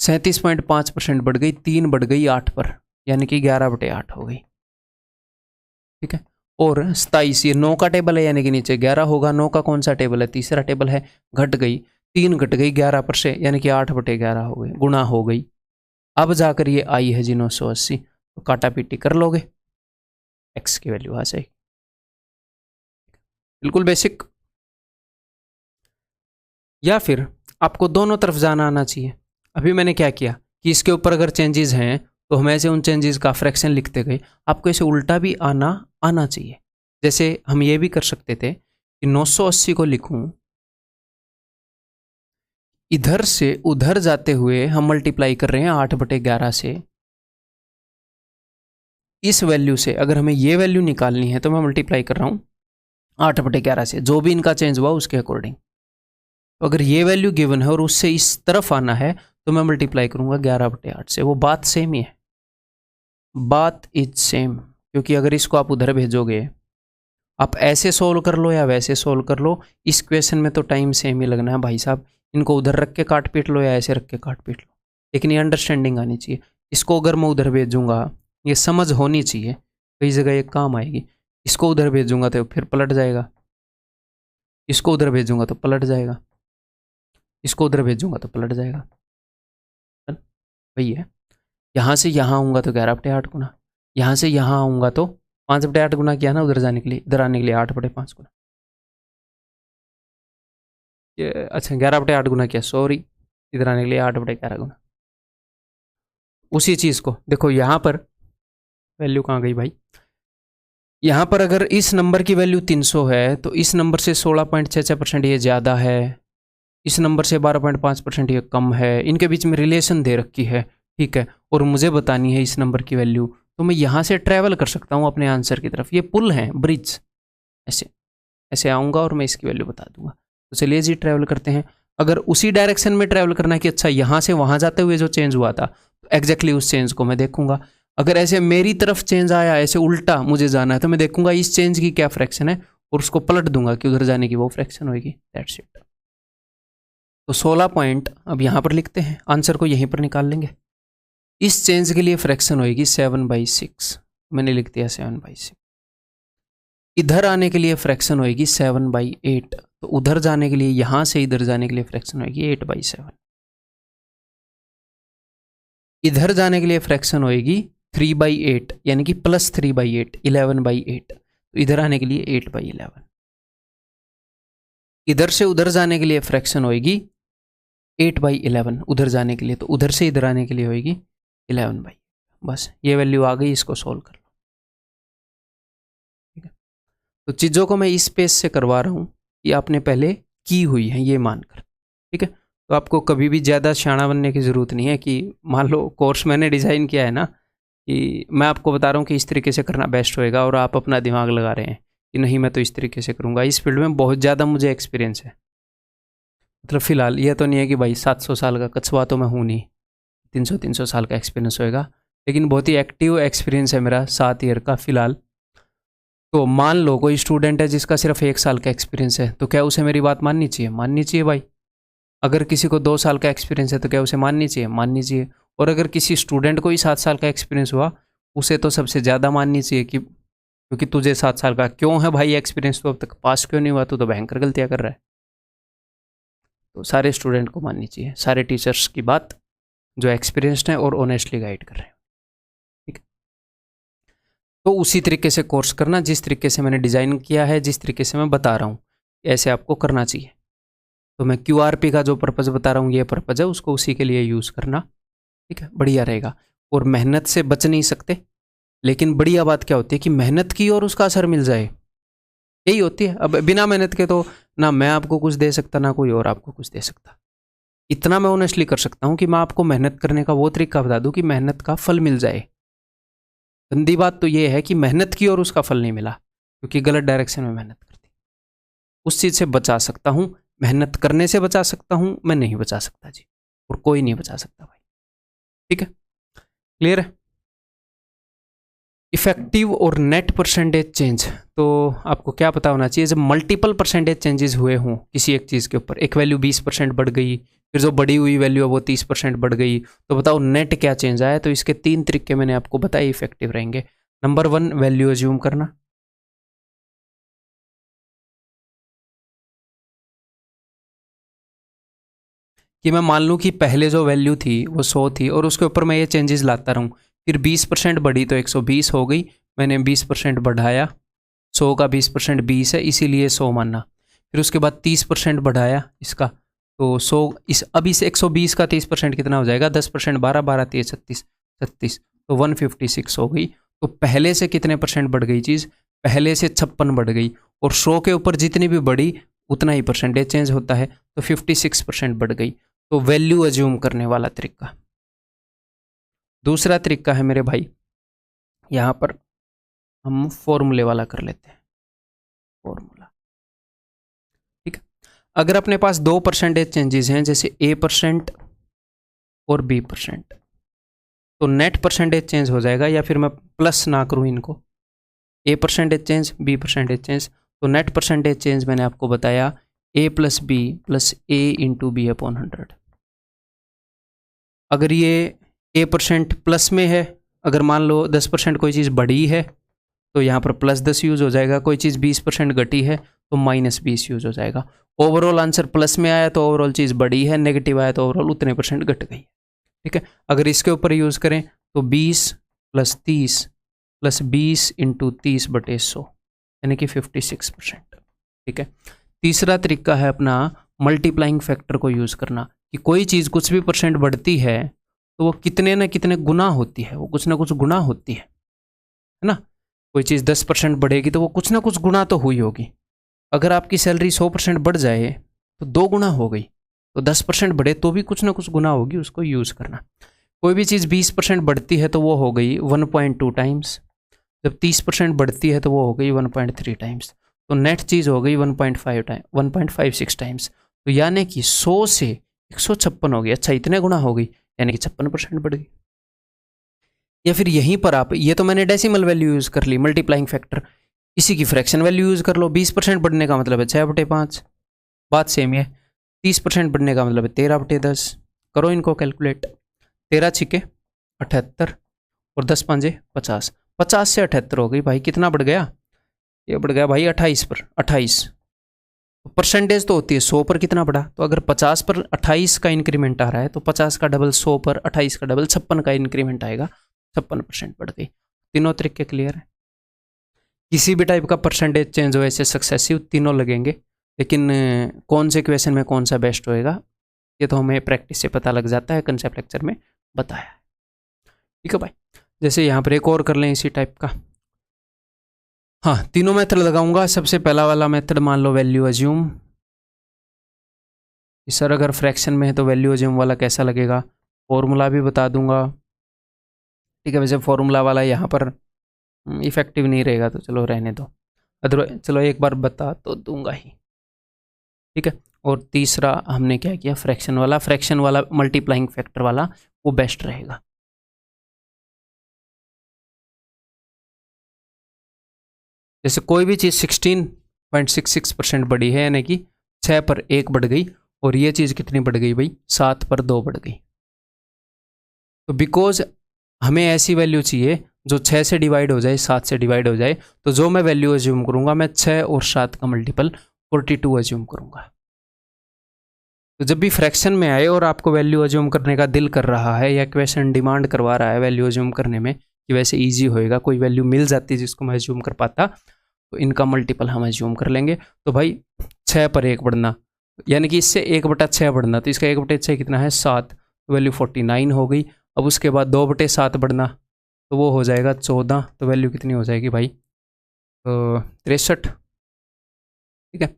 37.5% बढ़ गई, 3 बढ़ गई 8 पर, यानी कि 11/8 हो गई। ठीक है, और 27, ये 9 का टेबल है यानी कि नीचे 11 होगा। 9 का कौन सा टेबल है, तीसरा टेबल है। घट गई, 3 घट गई 11 पर से, यानी कि 8/11 हो गई, गुना हो गई। अब जाकर ये आई है जी 980, तो काटा पीटी कर लोगे, एक्स की वैल्यू आ जाएगी। बिल्कुल बेसिक। या फिर आपको दोनों तरफ जाना आना चाहिए। अभी मैंने क्या किया कि इसके ऊपर अगर चेंजेस हैं तो हम ऐसे उन चेंजेस का फ्रैक्शन लिखते गए। आपको ऐसे उल्टा भी आना चाहिए। जैसे हम ये भी कर सकते थे कि 980 को लिखूं, इधर से उधर जाते हुए हम मल्टीप्लाई कर रहे हैं 8/11 से। इस वैल्यू से अगर हमें ये वैल्यू निकालनी है तो मैं मल्टीप्लाई कर रहा हूं 8/11 से, जो भी इनका चेंज हुआ उसके अकॉर्डिंग। तो अगर ये वैल्यू गिवन है और उससे इस तरफ आना है तो मैं मल्टीप्लाई करूंगा 11/8 से। वो बात सेम ही है, बात इज सेम। क्योंकि अगर इसको आप उधर भेजोगे, आप ऐसे सोल्व कर लो या वैसे सोल्व कर लो, इस क्वेश्चन में तो टाइम सेम ही लगना है भाई साहब। इनको उधर रख के काट पीट लो या ऐसे रख के काट पीट लो, लेकिन ये अंडरस्टैंडिंग आनी चाहिए। इसको अगर मैं उधर भेजूंगा, ये समझ होनी चाहिए, कई जगह ये काम आएगी। इसको उधर भेजूंगा तो फिर पलट जाएगा, इसको उधर भेजूंगा तो पलट जाएगा, इसको उधर भेजूंगा तो पलट जाएगा। वही है, यहाँ से यहाँ आऊँगा तो 11/8 गुना, यहाँ से यहाँ आऊँगा तो 5/8 गुना किया ना उधर जाने के लिए, इधर आने के लिए 8/5 गुना। ये अच्छा 11/8 गुना किया, सॉरी, इधर आने के लिए 8/11 गुना। उसी चीज़ को देखो यहाँ पर वैल्यू कहाँ गई भाई। यहाँ पर अगर इस नंबर की वैल्यू 300 है तो इस नंबर से 16.66% ये ज़्यादा है, इस नंबर से 12.5% ये कम है। इनके बीच में रिलेशन दे रखी है, ठीक है, और मुझे बतानी है इस नंबर की वैल्यू। तो मैं यहाँ से ट्रैवल कर सकता हूँ अपने आंसर की तरफ। ये पुल है, ब्रिज, ऐसे ऐसे आऊँगा और मैं इसकी वैल्यू बता दूंगा। तो चलिए जी ट्रैवल करते हैं। अगर उसी डायरेक्शन में ट्रैवल करना है कि अच्छा यहाँ से वहाँ जाते हुए जो चेंज हुआ था, तो एग्जैक्टली उस चेंज को मैं देखूंगा। अगर ऐसे मेरी तरफ चेंज आया, ऐसे उल्टा मुझे जाना है, तो मैं देखूंगा इस चेंज की क्या फ्रैक्शन है और उसको पलट दूंगा कि उधर जाने की वो फ्रैक्शन होगी, दैट्स इट। तो 16 पॉइंट अब यहाँ पर लिखते हैं, आंसर को यहीं पर निकाल लेंगे। इस चेंज के लिए फ्रैक्शन होगी 7/6, मैंने लिख दिया 7/6। इधर आने के लिए फ्रैक्शन होगी 7/8, तो उधर जाने के लिए, यहां से इधर जाने के लिए फ्रैक्शन होगी 8/7। इधर जाने के लिए फ्रैक्शन होगी 3/8, यानी कि +3/8, 11/8। तो इधर आने के लिए 8/11। इधर से उधर जाने के लिए फ्रैक्शन होगी 8/11 उधर जाने के लिए, तो उधर से इधर आने के लिए होगी 11/। बस ये वैल्यू आ गई, इसको सोल्व कर लो। ठीक है, तो चीज़ों को मैं इस पेज से करवा रहा हूँ कि आपने पहले की हुई है ये मानकर। ठीक है, तो आपको कभी भी ज़्यादा शाना बनने की ज़रूरत नहीं है कि मान लो कोर्स मैंने डिज़ाइन किया है ना, कि मैं आपको बता रहा हूँ कि इस तरीके से करना बेस्ट होएगा और आप अपना दिमाग लगा रहे हैं कि नहीं मैं तो इस तरीके से करूँगा। इस फील्ड में बहुत ज़्यादा मुझे एक्सपीरियंस है, मतलब फ़िलहाल ये तो नहीं है कि भाई 700 साल का कछुआ तो मैं हूँ नहीं, 300 साल का एक्सपीरियंस होएगा, लेकिन बहुत ही एक्टिव एक्सपीरियंस है मेरा 7 ईयर का फ़िलहाल। तो मान लो कोई स्टूडेंट है जिसका सिर्फ 1 साल का एक्सपीरियंस है, तो क्या उसे मेरी बात माननी चाहिए? माननी चाहिए भाई। अगर किसी को 2 साल का एक्सपीरियंस है तो क्या उसे माननी चाहिए? माननी चाहिए। और अगर किसी स्टूडेंट को ही 7 साल का एक्सपीरियंस हुआ, उसे तो सबसे ज़्यादा माननी चाहिए, कि क्योंकि तुझे 7 साल का क्यों है भाई एक्सपीरियंस, तो अब तक पास क्यों नहीं हुआ, तू तो भयंकर गलतियाँ कर रहा है। तो सारे स्टूडेंट को माननी चाहिए, सारे टीचर्स की बात जो एक्सपीरियंस्ड हैं और ऑनेस्टली गाइड कर रहे हैं। ठीक है, तो उसी तरीके से कोर्स करना जिस तरीके से मैंने डिज़ाइन किया है, जिस तरीके से मैं बता रहा हूँ, ऐसे आपको करना चाहिए। तो मैं QRP का जो पर्पज़ बता रहा हूँ, ये पर्पज़ है, उसको उसी के लिए यूज़ करना। ठीक है, बढ़िया रहेगा। और मेहनत से बच नहीं सकते, लेकिन बढ़िया बात क्या होती है कि मेहनत की और उसका असर मिल जाए, यही होती है। अब बिना मेहनत के तो ना मैं आपको कुछ दे सकता, ना कोई और आपको कुछ दे सकता। इतना मैं ऑनेस्टली कर सकता हूँ कि मैं आपको मेहनत करने का वो तरीका बता दूँ कि मेहनत का फल मिल जाए। गंदी बात तो ये है कि मेहनत की और उसका फल नहीं मिला, क्योंकि गलत डायरेक्शन में मेहनत करती। उस चीज़ से बचा सकता हूँ, मेहनत करने से बचा सकता हूँ, मैं नहीं बचा सकता जी, और कोई नहीं बचा सकता भाई। ठीक है, क्लियर है। इफेक्टिव और नेट परसेंटेज चेंज, तो आपको क्या पता होना चाहिए, जब मल्टीपल परसेंटेज चेंजेस हुए हों किसी एक चीज़ के ऊपर, एक वैल्यू 20% बढ़ गई, फिर जो बढ़ी हुई वैल्यू है वो 30% बढ़ गई, तो बताओ नेट क्या चेंज आया। तो इसके 3 तरीके मैंने आपको बताए इफेक्टिव रहेंगे। नंबर 1, वैल्यू अज्यूम करना। कि मैं मान लूँ कि पहले जो वैल्यू थी वो 100 थी और उसके ऊपर मैं ये चेंजेस लाता रहूँ, फिर 20% बढ़ी तो 120 हो गई, मैंने 20% बढ़ाया, 100 का 20% 20 है, इसीलिए 100 माना। फिर उसके बाद 30% बढ़ाया इसका, तो 100 अब इस 120 का 30% कितना हो जाएगा, 10%, 12, 12, 13, 36, 36, तो 156 हो गई। तो पहले से कितने परसेंट बढ़ गई चीज़, पहले से 56 बढ़ गई, और 100 के ऊपर जितनी भी बढ़ी उतना ही परसेंटेज चेंज होता है, तो 56% बढ़ गई। तो वैल्यू अज्यूम करने वाला तरीका। दूसरा तरीका है मेरे भाई, यहाँ पर हम फॉर्मूले वाला कर लेते हैं, फॉर्मूला। ठीक है, अगर अपने पास 2 परसेंटेज चेंजेस हैं, जैसे A% और B%, तो नेट परसेंटेज चेंज हो जाएगा, या फिर मैं प्लस ना करूँ इनको, A% चेंज, B% चेंज, तो नेट परसेंटेज चेंज मैंने आपको बताया A + B + A × B/100। अगर ये A% प्लस में है, अगर मान लो 10% कोई चीज़ बढ़ी है तो यहाँ पर +10 यूज़ हो जाएगा, कोई चीज़ 20% घटी है तो -20 यूज़ हो जाएगा। ओवरऑल आंसर प्लस में आया तो ओवरऑल चीज़ बढ़ी है, नेगेटिव आया तो ओवरऑल उतने % घट गई। ठीक है, अगर इसके ऊपर यूज़ करें तो 20 + 30 + 20 × 30/100, यानी कि 56%। ठीक है, तीसरा तरीका है अपना मल्टीप्लाइंग फैक्टर को यूज़ करना, कि कोई चीज़ कुछ भी % बढ़ती है तो वो कितने न कितने गुना होती है, वो कुछ ना कुछ गुना होती है ना। कोई चीज़ 10% बढ़ेगी तो वो कुछ ना कुछ गुना तो हुई होगी। अगर आपकी सैलरी 100% बढ़ जाए तो 2 गुना हो गई, तो 10% बढ़े तो भी कुछ ना कुछ गुना होगी, उसको यूज़ करना। कोई भी चीज़ 20% बढ़ती है तो वो हो गई 1.2 टाइम्स, जब 30% बढ़ती है तो वो हो गई 1.3 टाइम्स, तो नेट चीज़ हो गई 1.56 टाइम्स। तो यानी कि 100 से 156 हो गई। अच्छा, इतने गुना हो गई, यानी कि 56% बढ़ गई। या फिर यहीं पर आप, ये तो मैंने डेसिमल वैल्यू यूज़ कर ली, मल्टीप्लाइंग फैक्टर, इसी की फ्रैक्शन वैल्यू यूज़ कर लो। 20% बढ़ने का मतलब है 6/5, बात सेम है। 30% बढ़ने का मतलब है 13/10। करो इनको कैलकुलेट। 13 छिके 78 और 10 पाँचे 50। 50 से 78 हो गई भाई, कितना बढ़ गया? ये बढ़ गया भाई 28 पर 28। परसेंटेज तो होती है 100 पर, कितना बढ़ा? तो अगर 50 पर 28 का इंक्रीमेंट आ रहा है तो 50 का डबल 100 पर 28 का डबल 56 का इंक्रीमेंट आएगा। 56% बढ़ गई। तीनों तरीके क्लियर है। किसी भी टाइप का परसेंटेज चेंज हो ऐसे सक्सेसिव तीनों लगेंगे, लेकिन कौन से क्वेश्चन में कौन सा बेस्ट होएगा ये तो हमें प्रैक्टिस से पता लग जाता है, कंसेप्ट लेक्चर में बताया है। ठीक है भाई, जैसे यहाँ पर एक और कर लें इसी टाइप का। हाँ, तीनों मेथड लगाऊंगा। सबसे पहला वाला मेथड मान लो वैल्यू अज्यूम। सर अगर फ्रैक्शन में है तो वैल्यू अज्यूम वाला कैसा लगेगा? फॉर्मूला भी बता दूंगा। ठीक है, वैसे फॉर्मूला वाला यहाँ पर इफेक्टिव नहीं रहेगा तो चलो रहने दो, अदरवाइज चलो एक बार बता तो दूंगा ही। ठीक है, और तीसरा हमने क्या किया, फ्रैक्शन वाला मल्टीप्लाइंग फैक्टर वाला वो बेस्ट रहेगा। जैसे कोई भी चीज़ 16.66% बढ़ी है, यानी कि 6 पर 1 बढ़ गई, और ये चीज़ कितनी बढ़ गई भाई? 7 पर 2 बढ़ गई। तो बिकॉज हमें ऐसी वैल्यू चाहिए जो 6 से डिवाइड हो जाए, 7 से डिवाइड हो जाए, तो जो मैं वैल्यू अज्यूम करूंगा मैं 6 और 7 का मल्टीपल 42 अज्यूम करूंगा। तो जब भी फ्रैक्शन में आए और आपको वैल्यू अज्यूम करने का दिल कर रहा है या क्वेश्चन डिमांड करवा रहा है वैल्यू अज्यूम करने में कि वैसे ईजी होएगा, कोई वैल्यू मिल जाती है जिसको मैं अज्यूम कर पाता, तो इनका मल्टीपल हम अज्यूम कर लेंगे। तो भाई 6 पर 1 बढ़ना, यानी कि इससे 1/6 बढ़ना, तो इसका 1/6 कितना है? 7, तो वैल्यू 49 हो गई। अब उसके बाद 2/7 बढ़ना, तो वो हो जाएगा 14, तो वैल्यू कितनी हो जाएगी भाई? 63। ठीक है,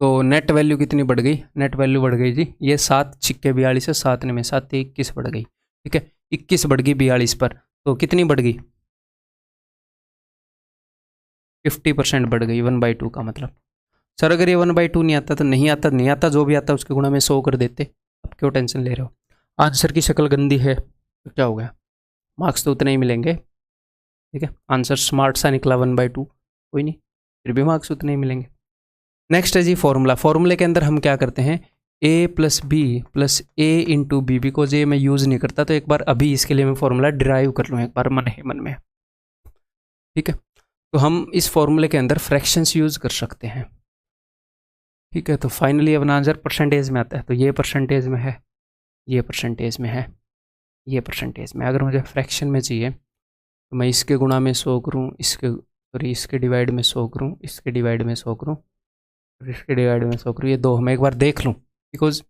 तो नेट वैल्यू कितनी बढ़ गई? नेट वैल्यू बढ़ गई जी, ये 7 छिक्के 42 है, 7 में 7 21 बढ़ गई। ठीक है, 21 बढ़ गई 42 पर, तो कितनी बढ़ गई? 50% बढ़ गई। 1/2 का मतलब सर अगर ये 1/2 नहीं आता तो नहीं आता, जो भी आता उसके गुणा में 100 कर देते। अब क्यों टेंशन ले रहे हो? आंसर की शक्ल गंदी है तो क्या हो गया? मार्क्स तो उतने ही मिलेंगे। ठीक है, आंसर स्मार्ट सा निकला 1/2, कोई नहीं, फिर भी मार्क्स उतने ही मिलेंगे। नेक्स्ट है जी फॉर्मूले के अंदर हम क्या करते हैं? a plus B plus A into B, because ये मैं यूज़ नहीं करता तो एक बार अभी इसके लिए मैं फॉर्मूला डिराइव कर लूँ एक बार मन ही मन में। ठीक है, तो हम इस फॉर्मूले के अंदर फ्रैक्शंस यूज़ कर सकते हैं। ठीक है, तो फाइनली अपना आंसर परसेंटेज में आता है, तो ये परसेंटेज में है, ये परसेंटेज में है, ये परसेंटेज में। अगर मुझे फ्रैक्शन में चाहिए तो मैं इसके गुणा में 100 करूँ, इसके डिवाइड में 100 करूँ, इसके डिवाइड में 100 करूँ, इसके डिवाइड में 100 करूँ, ये दो मैं एक बार देख लूँ, बिकॉज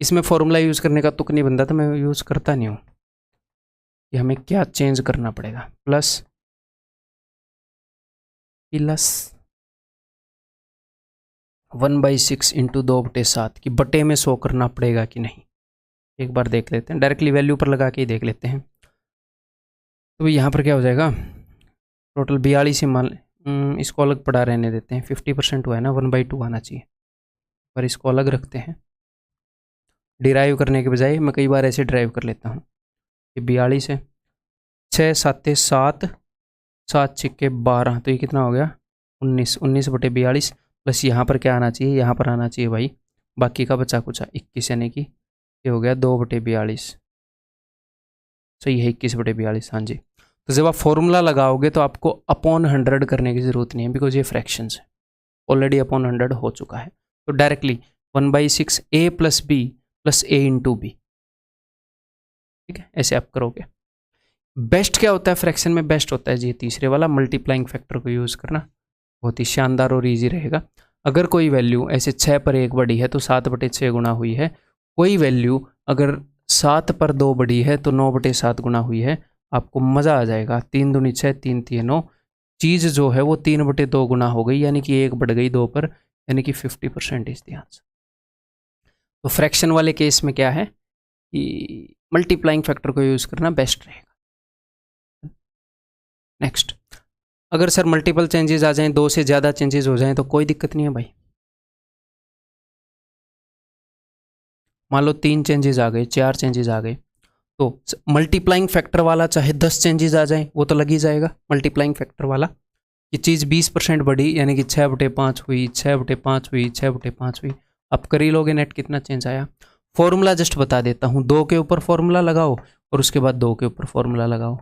इसमें फॉर्मूला यूज़ करने का तुक नहीं बनता, तो मैं यूज़ करता नहीं हूँ कि हमें क्या चेंज करना पड़ेगा। प्लस 1/6 इंटू 2/7 की बटे में 100 करना पड़ेगा कि नहीं, एक बार देख लेते हैं। डायरेक्टली वैल्यू पर लगा के ही देख लेते हैं। तो यहाँ पर क्या हो जाएगा? टोटल 42 ही मान, इसको अलग पड़ा रहने देते हैं, 50% हुआ है ना, 1/2 आना चाहिए, पर इसको अलग रखते हैं। डिराइव करने के बजाय मैं कई बार ऐसे ड्राइव कर लेता हूँ। ये 42 है, 6 7 7, 7 छिक्के 12, तो ये कितना हो गया? 19/42 प्लस यहाँ पर क्या आना चाहिए? यहाँ पर आना चाहिए भाई बाकी का बचा कुचा 21, यानी कि ये हो गया 2/42। सही है, 21/42। हाँ जी, तो जब आप फॉर्मूला लगाओगे तो आपको अपॉन 100 करने की ज़रूरत नहीं है, बिकॉज ये फ्रैक्शंस है, ऑलरेडी अपॉन 100 हो चुका है। तो directly 1/6 a plus B plus A into B. ठीक है, ऐसे आप करोगे। बेस्ट क्या होता है फ्रैक्शन में? बेस्ट होता है जी तीसरे वाला, मल्टीप्लाइंग फैक्टर को यूज़ करना, बहुत ही शानदार और ईजी रहेगा। अगर कोई वैल्यू ऐसे 6 पर 1 बढ़ी है तो 7/6 गुना हुई है, कोई वैल्यू अगर 7 पर 2 बढ़ी है तो 9/7 गुना हुई है, आपको मज़ा आ जाएगा। 3 दूनी 6, 3 3 9, चीज़ जो है वो 3/2 गुना हो गई, यानी कि 1 बढ़ गई 2 पर, यानी कि 50% इज द आंसर। तो फ्रैक्शन वाले केस में क्या है कि मल्टीप्लाइंग फैक्टर को यूज़ करना बेस्ट रहेगा। नेक्स्ट, अगर सर मल्टीपल चेंजेस आ जाएं, 2 से ज़्यादा चेंजेस हो जाएं तो कोई दिक्कत नहीं है भाई। मान लो 3 चेंजेस आ गए, 4 चेंजेस आ गए, तो मल्टीप्लाइंग फैक्टर वाला चाहे 10 चेंजेस आ जाएं वो तो लग ही जाएगा मल्टीप्लाइंग फैक्टर वाला, कि चीज़ 20% बढ़ी, यानी कि 6/5 हुई, 6/5 हुई, 6/5 हुई। अब कर ही लोगे नेट कितना चेंज आया। फॉर्मूला जस्ट बता देता हूँ, 2 के ऊपर फॉर्मूला लगाओ और उसके बाद 2 के ऊपर फॉर्मूला लगाओ।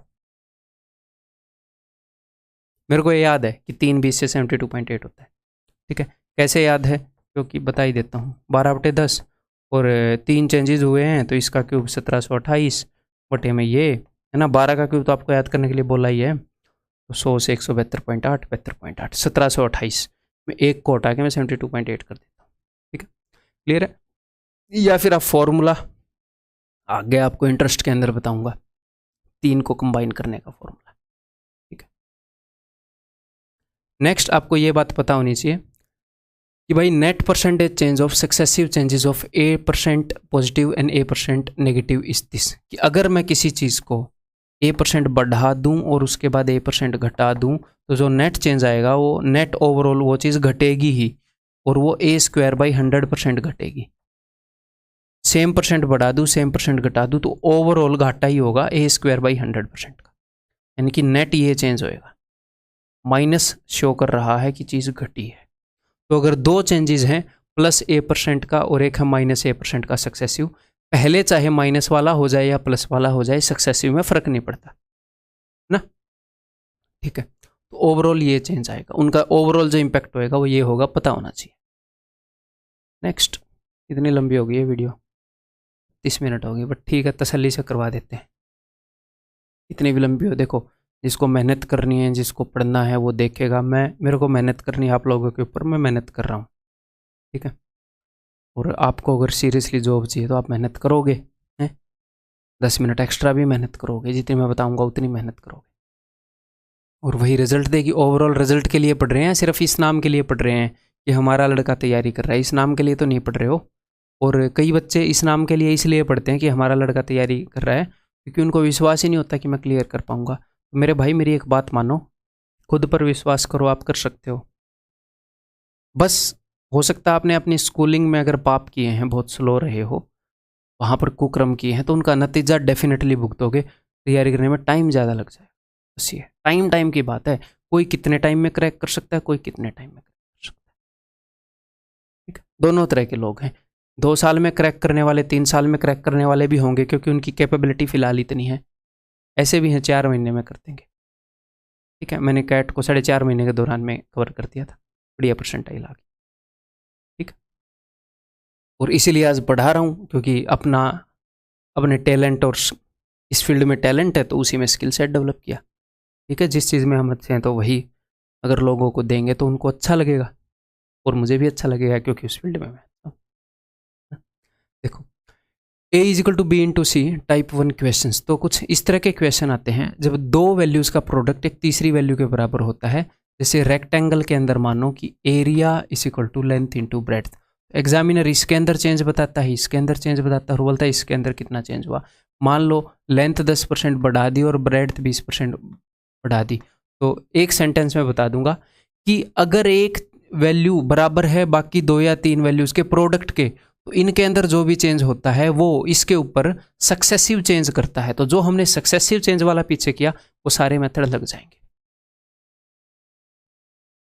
मेरे को ये याद है कि 3 20 से 72.8 होता है, ठीक है। कैसे याद है, क्योंकि बता ही देता हूँ। 12/10 और 3 चेंजेस हुए हैं, तो इसका क्यूब 1728 बटे में ये है ना। 12 का क्यूब तो आपको याद करने के लिए बोला ही है, तो 100 से 172.8, 72.8, 1728 में 1 को हटा के मैं 72.8 कर देता हूँ, ठीक है। क्लियर है। या फिर आप फॉर्मूला आगे आपको इंटरेस्ट के अंदर बताऊंगा, 3 को कंबाइन करने का फॉर्मूला, ठीक है। नेक्स्ट आपको ये बात पता होनी चाहिए कि भाई net percentage change of successive changes of A% positive and A% negative is this, कि अगर मैं किसी चीज़ को A% बढ़ा दूं और उसके बाद A% घटा दूं, तो जो नेट चेंज आएगा वो नेट ओवरऑल वो चीज़ घटेगी ही, और वो A²/100% घटेगी। सेम परसेंट बढ़ा दूँ, सेम परसेंट घटा दूँ, तो ओवरऑल घाटा ही होगा A²/100% का, यानी कि नेट ये चेंज होएगा। माइनस शो कर रहा है कि चीज़ घटी है। तो अगर 2 चेंजेस हैं, प्लस A% का और एक है माइनस A% का सक्सेसिव, पहले चाहे माइनस वाला हो जाए या प्लस वाला हो जाए, सक्सेसिव में फ़र्क नहीं पड़ता ना, ठीक है। तो ओवरऑल ये चेंज आएगा, उनका ओवरऑल जो इम्पैक्ट होएगा वो ये होगा, पता होना चाहिए। नेक्स्ट, इतनी लंबी हो गई है वीडियो, 30 मिनट हो गई, बट ठीक है, तसल्ली से करवा देते हैं। इतनी भी लंबी हो, देखो जिसको मेहनत करनी है, जिसको पढ़ना है वो देखेगा। मेरे को मेहनत करनी है आप लोगों के ऊपर, मैं मेहनत कर रहा हूँ, ठीक है। और आपको अगर सीरियसली जॉब चाहिए तो आप मेहनत करोगे, हैं 10 मिनट एक्स्ट्रा भी मेहनत करोगे, जितनी मैं बताऊँगा उतनी मेहनत करोगे, और वही रिजल्ट देगी। ओवरऑल रिजल्ट के लिए पढ़ रहे हैं, सिर्फ इस नाम के लिए पढ़ रहे हैं कि हमारा लड़का तैयारी कर रहा है, इस नाम के लिए तो नहीं पढ़ रहे हो। और कई बच्चे इस नाम के लिए इसलिए पढ़ते हैं कि हमारा लड़का तैयारी कर रहा है, क्योंकि उनको विश्वास ही नहीं होता कि मैं क्लियर कर पाऊँगा। तो मेरे भाई मेरी एक बात मानो, खुद पर विश्वास करो, आप कर सकते हो। बस हो सकता है आपने अपनी स्कूलिंग में अगर पाप किए हैं, बहुत स्लो रहे हो, वहाँ पर कुकर्म किए हैं, तो उनका नतीजा डेफिनेटली भुगतोगे। तैयारी करने में टाइम ज़्यादा लग जाएगा, बस ये टाइम की बात है। कोई कितने टाइम में क्रैक कर सकता है, कोई कितने टाइम में क्रैक कर सकता है, ठीक है। दोनों तरह के लोग हैं, 2 साल में क्रैक करने वाले, 3 साल में क्रैक करने वाले भी होंगे, क्योंकि उनकी कैपेबिलिटी फ़िलहाल इतनी है। ऐसे भी हैं 4 महीने में कर देंगे, ठीक है। मैंने कैट को 4.5 महीने के दौरान में कवर कर दिया था, बढ़िया परसेंटाइल आ गई, ठीक। और इसीलिए आज पढ़ा रहा हूँ, क्योंकि अपने टैलेंट और इस फील्ड में टैलेंट है तो उसी में स्किल सेट डेवलप किया, ठीक है। जिस चीज़ में हम अच्छे हैं तो वही अगर लोगों को देंगे तो उनको अच्छा लगेगा, और मुझे भी अच्छा लगेगा, क्योंकि उस फील्ड में मैं हूँ। देखो, A=B/C टाइप 1 क्वेश्चंस, तो कुछ इस तरह के क्वेश्चन आते हैं जब 2 वैल्यूज़ का प्रोडक्ट एक तीसरी वैल्यू के बराबर होता है। जैसे रेक्टेंगल के अंदर मानो कि area = length into breadth. Examiner इसके अंदर चेंज बताता है, इसके अंदर चेंज बताता है, और बोलता है इसके अंदर कितना चेंज हुआ। मान लो लेंथ 10% बढ़ा दी और ब्रेड्थ 20% बढ़ा दी, तो एक सेंटेंस में बता दूंगा कि अगर एक वैल्यू बराबर है बाकी 2 या 3 वैल्यूज़ के प्रोडक्ट के, तो इनके अंदर जो भी चेंज होता है वो इसके ऊपर सक्सेसिव चेंज करता है। तो जो हमने सक्सेसिव चेंज वाला पीछे किया वो सारे मेथड लग जाएंगे।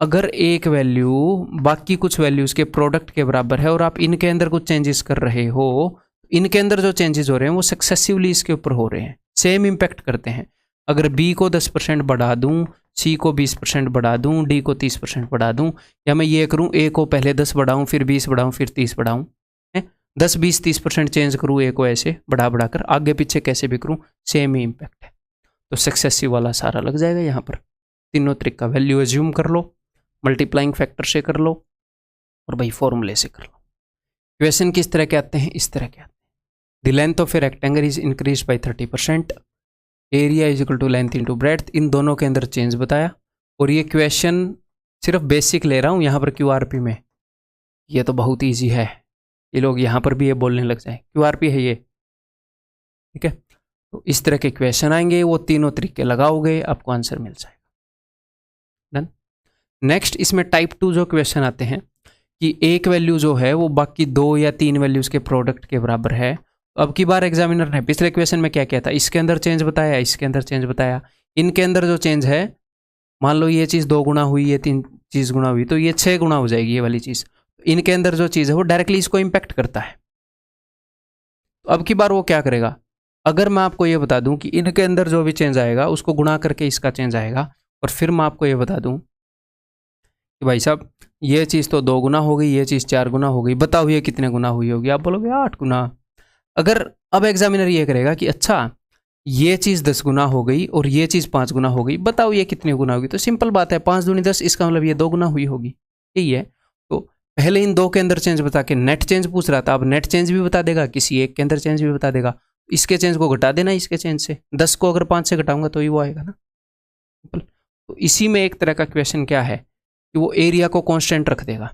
अगर एक वैल्यू बाकी कुछ वैल्यूज़ के प्रोडक्ट के बराबर है और आप इनके अंदर कुछ चेंजेस कर रहे हो, इनके अंदर जो चेंजेस हो रहे हैं वो सक्सेसिवली इसके ऊपर हो रहे हैं, सेम इम्पैक्ट करते हैं। अगर B को 10% बढ़ा दूं, C को 20% बढ़ा दूं, D को 30% बढ़ा दूं, या मैं ये करूं A को पहले 10 बढ़ाऊं, फिर 20 बढ़ाऊं, फिर 30 बढ़ाऊं, 10 20 30% चेंज करूं A को, ऐसे बढ़ा कर आगे पीछे कैसे भी करूं, सेम ही इम्पैक्ट है। तो सक्सेसिव वाला सारा लग जाएगा यहाँ पर। तीनों तरीका वैल्यू एज्यूम कर लो, मल्टीप्लाइंग फैक्टर से कर लो, और भाई फॉर्मूले से कर लो। क्वेश्चन किस तरह के आते हैं, इस तरह के आते हैं। The length of a rectangle is increase by 30%, area = length into breadth, इन दोनों के अंदर चेंज बताया। और ये क्वेश्चन सिर्फ बेसिक ले रहा हूँ यहाँ पर QRP में, ये तो बहुत ईजी है, ये लोग यहाँ पर भी ये बोलने लग जाए QRP है ये, ठीक है। तो इस तरह के क्वेश्चन आएंगे, वो तीनों तरीके लगाओगे आपको आंसर मिल जाएगा। डन। नेक्स्ट, इसमें टाइप 2 जो क्वेश्चन आते हैं कि एक वैल्यू जो है वो बाकी 2 या 3 वैल्यूज़ के प्रोडक्ट के बराबर है। तो अब की बार एग्जामिनर ने पिछले क्वेश्चन में क्या किया था, इसके अंदर चेंज बताया, इसके अंदर चेंज बताया, इनके अंदर जो चेंज है मान लो ये चीज़ 2 गुना हुई, ये 3 चीज़ गुना हुई, तो ये 6 गुना हो जाएगी ये वाली चीज़। इनके अंदर जो चीज़ है वो डायरेक्टली इसको इम्पैक्ट करता है। तो अब की बार वो क्या करेगा, अगर मैं आपको ये बता दूं कि इनके अंदर जो भी चेंज आएगा उसको गुणा करके इसका चेंज आएगा, और फिर मैं आपको ये बता दूं कि भाई साहब ये चीज़ तो 2 गुना हो गई, ये चीज़ 4 गुना हो गई, बताओ ये कितने गुना हुई होगी? आप बोलोगे 8 गुना। अगर अब एग्जामिनर ये करेगा कि अच्छा ये चीज़ 10 गुना हो गई और ये चीज़ 5 गुना हो गई, बताओ ये कितने गुना होगी? तो सिंपल बात है, 5 दूनी 10, इसका मतलब ये 2 गुना हुई होगी, यही है। तो पहले इन 2 के अंदर चेंज बता के नेट चेंज पूछ रहा था, अब नेट चेंज भी बता देगा, किसी एक के अंदर चेंज भी बता देगा। इसके चेंज को घटा देना इसके चेंज से, 10 को अगर 5 से घटाऊंगा तो ही वो आएगा ना। तो इसी में एक तरह का क्वेश्चन क्या है कि वो एरिया को कांस्टेंट रख देगा।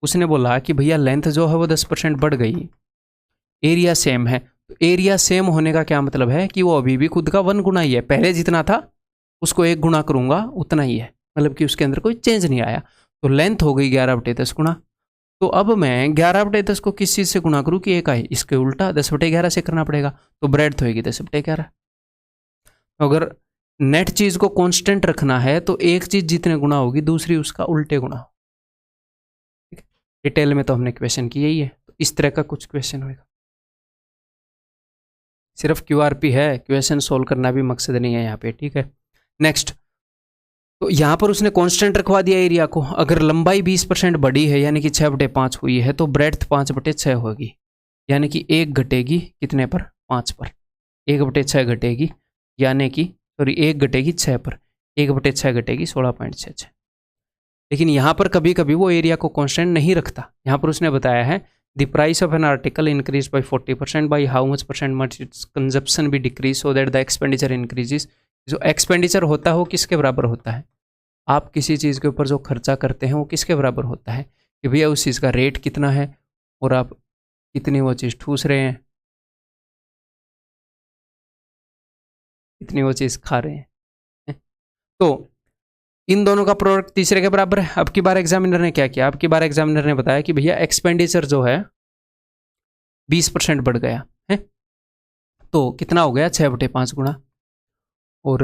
उसने बोला कि भैया लेंथ जो है वो 10% बढ़ गई, एरिया सेम है। तो एरिया सेम होने का क्या मतलब है कि वो अभी भी खुद का 1 गुना ही है, पहले जितना था उसको 1 गुना करूंगा उतना ही है, मतलब कि उसके अंदर कोई चेंज नहीं आया। तो लेंथ हो गई 11/10 गुना। तो अब मैं 11/10 को किस चीज़ से गुना करूँ कि 1 आए? इसके उल्टा 10/11 से करना पड़ेगा, तो ब्रेड्थ होएगी 10/11। अगर नेट चीज़ को कांस्टेंट रखना है तो एक चीज़ जितने गुना होगी दूसरी उसका उल्टे गुना। ठीक है, डिटेल में तो हमने क्वेश्चन की यही है। तो इस तरह का कुछ क्वेश्चन होगा, सिर्फ QRP है, क्वेश्चन सोल्व करना भी मकसद नहीं है यहाँ पे। ठीक है, नेक्स्ट। तो यहाँ पर उसने कांस्टेंट रखवा दिया एरिया को। अगर लंबाई 20% बढ़ी है यानी कि 6/5 हुई है, तो ब्रेड्थ 5/6 होगी, यानी कि 1 घटेगी कितने पर? 5 पर। 1/6 घटेगी, यानी कि सॉरी 1 घटेगी 6 पर, 1/6 घटेगी 16.66। लेकिन यहाँ पर कभी कभी वो एरिया को कांस्टेंट नहीं रखता। यहाँ पर उसने बताया है the price of an article increase by 40%, by how much percent much its consumption भी decrease so that the expenditure increases. जो एक्सपेंडिचर होता है वो किसके बराबर होता है? आप किसी चीज़ के ऊपर जो खर्चा करते हैं वो किसके बराबर होता है? कि भैया उस चीज़ का रेट कितना है और आप कितनी वो चीज़ ठूस रहे हैं, कितनी वो चीज़ खा रहे हैं। तो इन दोनों का प्रोडक्ट तीसरे के बराबर है। अब की बार एग्जामिनर ने क्या किया? अब की बार एग्जामिनर ने बताया कि भैया एक्सपेंडिचर जो है 20% बढ़ गया है, तो कितना हो गया? 6/5 गुना। और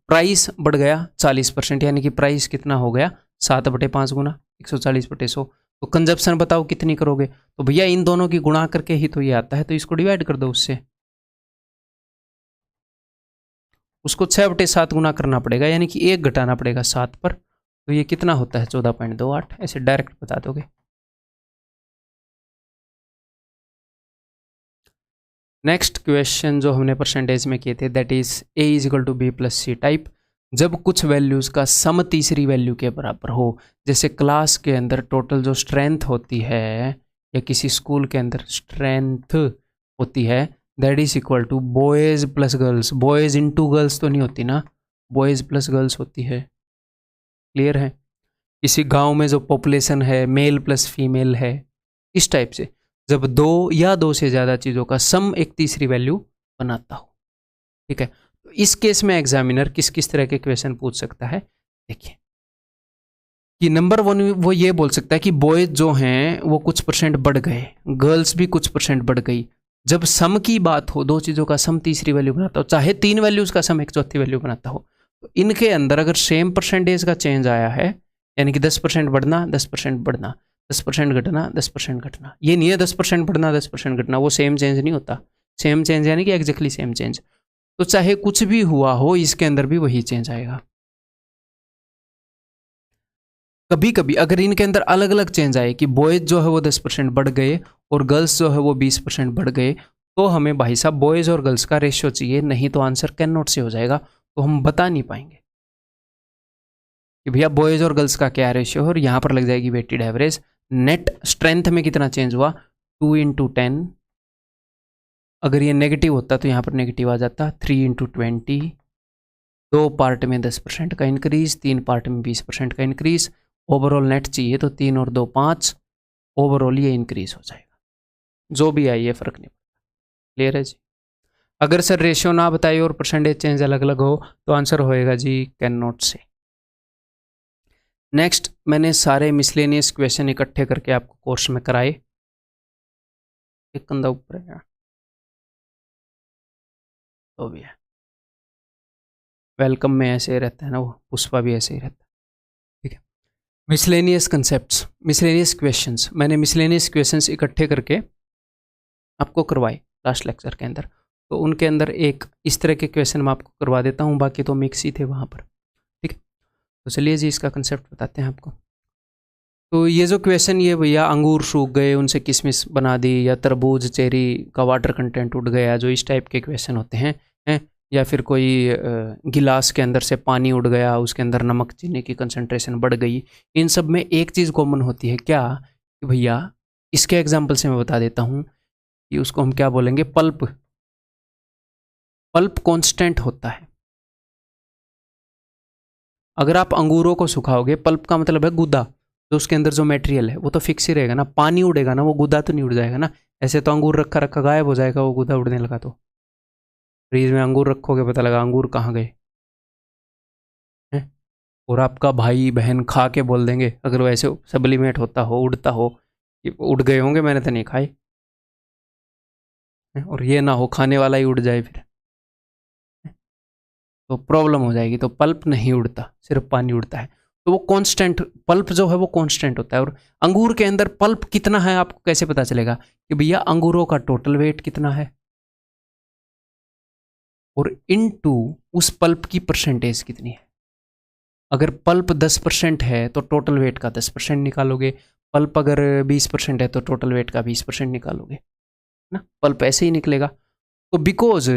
प्राइस बढ़ गया 40%, यानी कि प्राइस कितना हो गया? 7/5 गुना, 140/100। तो कंजप्शन बताओ कितनी करोगे? तो भैया इन दोनों की गुणा करके ही तो ये आता है, तो इसको डिवाइड कर दो उससे, उसको 6/7 गुना करना पड़ेगा, यानी कि 1 घटाना पड़ेगा 7 पर। तो ये कितना होता है? 14.28। ऐसे डायरेक्ट बता दोगे। नेक्स्ट क्वेश्चन जो हमने परसेंटेज में किए थे, दैट इज A=B+C टाइप। जब कुछ वैल्यूज़ का सम तीसरी वैल्यू के बराबर हो, जैसे क्लास के अंदर टोटल जो स्ट्रेंथ होती है या किसी स्कूल के अंदर स्ट्रेंथ होती है, that is equal to boys plus girls. Boys into girls तो नहीं होती ना, बॉयज़ प्लस गर्ल्स होती है। क्लियर है? किसी गांव में जो पॉपुलेशन है मेल प्लस फीमेल है, इस टाइप से जब 2 या 2 से ज़्यादा चीज़ों का सम एक तीसरी वैल्यू बनाता हो। ठीक है, तो इस केस में एग्जामिनर किस किस तरह के क्वेश्चन पूछ सकता है? देखिए कि नंबर 1 वो ये बोल सकता है कि बॉयज जो हैं वो कुछ परसेंट बढ़ गए, गर्ल्स भी कुछ परसेंट बढ़ गई। जब सम की बात हो, 2 चीज़ों का सम तीसरी वैल्यू बनाता हो, चाहे 3 वैल्यूज का सम एक चौथी वैल्यू बनाता हो, तो इनके अंदर अगर सेम परसेंटेज का चेंज आया है, यानी कि 10% बढ़ना 10% बढ़ना, 10% घटना 10% घटना, ये नहीं है 10% बढ़ना 10% घटना, वो सेम चेंज नहीं होता। सेम चेंज यानी कि एग्जैक्टली सेम चेंज। तो चाहे कुछ भी हुआ हो इसके अंदर भी वही चेंज आएगा। कभी कभी अगर इनके अंदर अलग अलग चेंज आए कि बॉयज जो है वो 10% बढ़ गए और गर्ल्स जो है वो 20% बढ़ गए, तो हमें भाई साहब बॉयज और गर्ल्स का रेशियो चाहिए, नहीं तो आंसर कैन नॉट से हो जाएगा, तो हम बता नहीं पाएंगे कि भैया बॉयज और गर्ल्स का क्या रेशियो है, और यहाँ पर लग जाएगी वेटेड एवरेज। नेट स्ट्रेंथ में कितना चेंज हुआ? 2 × 10। अगर ये नेगेटिव होता तो यहाँ पर नेगेटिव आ जाता। 3 × 20। 2 पार्ट में 10% का इंक्रीज, 3 पार्ट में 20% का इंक्रीज। ओवरऑल नेट चाहिए तो 3 और 2 5, ओवरऑल ये इंक्रीज हो जाएगा। जो भी आई ये फर्क नहीं पड़ता। क्लियर है जी? अगर सर रेशियो ना बताइए और परसेंटेज चेंज अलग अलग हो तो आंसर होएगा जी कैन नॉट से। नेक्स्ट, मैंने सारे मिसलेनियस क्वेश्चन इकट्ठे करके आपको कोर्स में कराए। एक कंधा ऊपर है तो भी है। वेलकम में ऐसे रहता है ना, वो पुष्पा भी ऐसे ही रहता है, ठीक है। मिसलेनियस कंसेप्ट्स, मिसलेनियस क्वेश्चंस, मैंने मिसलेनियस क्वेश्चंस इकट्ठे करके आपको करवाए लास्ट लेक्चर के अंदर, तो उनके अंदर एक इस तरह के क्वेश्चन मैं आपको करवा देता हूँ, बाकी तो मिक्स ही थे वहाँ पर, ठीक है। तो चलिए जी इसका कंसेप्ट बताते हैं आपको। तो ये जो क्वेश्चन, ये भैया अंगूर सूख गए उनसे किशमिश बना दी, या तरबूज चेरी का वाटर कंटेंट उड़ गया, जो इस टाइप के क्वेश्चन होते हैं, या फिर कोई गिलास के अंदर से पानी उड़ गया, उसके अंदर नमक चीनी की कंसंट्रेशन बढ़ गई। इन सब में एक चीज़ कॉमन होती है क्या, कि भैया इसके एग्जाम्पल से मैं बता देता हूँ कि उसको हम क्या बोलेंगे, पल्प। पल्प कांस्टेंट होता है। अगर आप अंगूरों को सुखाओगे, पल्प का मतलब है गुदा, तो उसके अंदर जो मटेरियल है वो तो फिक्स ही रहेगा ना, पानी उड़ेगा ना, वो गुदा तो नहीं उड़ जाएगा ना। ऐसे तो अंगूर रखा रखा गायब हो जाएगा वो गुदा उड़ने लगा तो। फ्रीज में अंगूर रखोगे, पता लगा अंगूर कहाँ गए हैं, और आपका भाई बहन खा के बोल देंगे, अगर वो ऐसे सब्लिमेट होता हो, उड़ता हो, कि उड़ गए होंगे मैंने तो नहीं खाए, और ये ना हो खाने वाला ही उड़ जाए फिर, तो प्रॉब्लम हो जाएगी। तो पल्प नहीं उड़ता, सिर्फ पानी उड़ता है। तो वो कांस्टेंट पल्प जो है वो कांस्टेंट होता है। और अंगूर के अंदर पल्प कितना है आपको कैसे पता चलेगा, कि भैया अंगूरों का टोटल वेट कितना है, और इनटू उस पल्प की परसेंटेज कितनी है। अगर पल्प 10% है तो टोटल वेट का 10% निकालोगे, पल्प अगर 20% है तो टोटल वेट का 20% निकालोगे ना, पल्प ऐसे ही निकलेगा। तो बिकॉज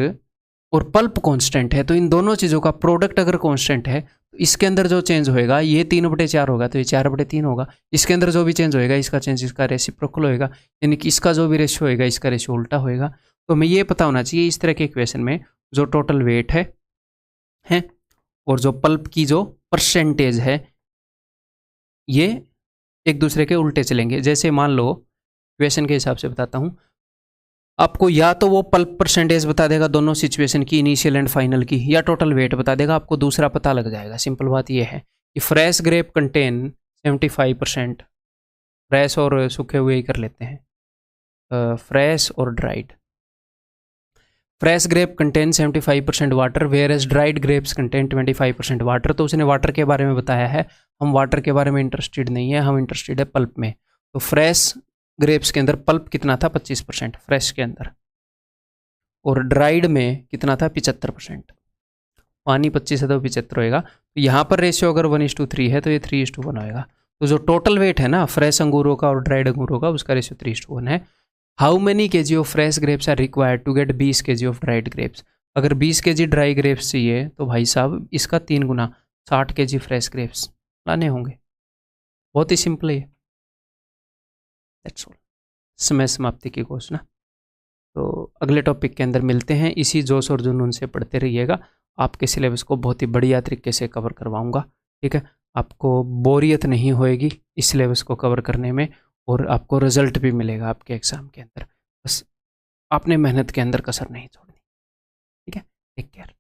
और पल्प कांस्टेंट है, तो इन दोनों चीज़ों का प्रोडक्ट अगर कांस्टेंट है, तो इसके अंदर जो चेंज होएगा, ये 3/4 होगा तो ये 4/3 होगा। इसके अंदर जो भी चेंज होएगा, इसका चेंज इसका रेसिप्रोकल होएगा, यानी कि इसका जो भी रेशियो होएगा इसका रेशियो उल्टा होएगा। तो हमें ये पता होना चाहिए इस तरह के इक्वेशन में जो टोटल वेट है और जो पल्प की जो परसेंटेज है, ये एक दूसरे के उल्टे चलेंगे। जैसे मान लो इक्वेशन के हिसाब से बताता हूँ आपको, या तो वो पल्प परसेंटेज बता देगा दोनों सिचुएशन की, इनिशियल एंड फाइनल की, या टोटल वेट बता देगा, आपको दूसरा पता लग जाएगा। सिंपल बात ये है कि फ्रेश ग्रेप कंटेन 75%, फ्रेश और सूखे हुए ही कर लेते हैं, फ्रेश और dried. Fresh grape contain 75% water, whereas dried grapes contain 25% water. तो उसने वाटर के बारे में बताया है, हम वाटर के बारे में इंटरेस्टेड नहीं है, हम इंटरेस्टेड है पल्प में। तो फ्रेश ग्रेप्स के अंदर पल्प कितना था, 25% फ्रेश के अंदर, और ड्राइड में कितना था, 75%। पानी 25 है तो 75 होएगा। तो यहाँ पर रेशियो अगर 1:3 है तो ये 3:1 होएगा। तो जो टोटल वेट है ना फ्रेश अंगूरों का और ड्राइड अंगूरों का, उसका रेशियो 3:1 है। How many kg of fresh grapes are required to get 20 kg of dried grapes. अगर 20 kg ड्राई ग्रेप्स चाहिए तो भाई साहब इसका 3 गुना 60 kg फ्रेश ग्रेप्स लाने होंगे। बहुत ही सिंपल है। That's all. समय समाप्ति की घोषणा। तो अगले टॉपिक के अंदर मिलते हैं। इसी जोश और जुनून से पढ़ते रहिएगा। आपके सिलेबस को बहुत ही बढ़िया तरीके से कवर करवाऊंगा, ठीक है। आपको बोरियत नहीं होएगी इस सिलेबस को कवर करने में, और आपको रिजल्ट भी मिलेगा आपके एग्ज़ाम के अंदर। बस आपने मेहनत के अंदर कसर नहीं छोड़नी, ठीक है। Take care.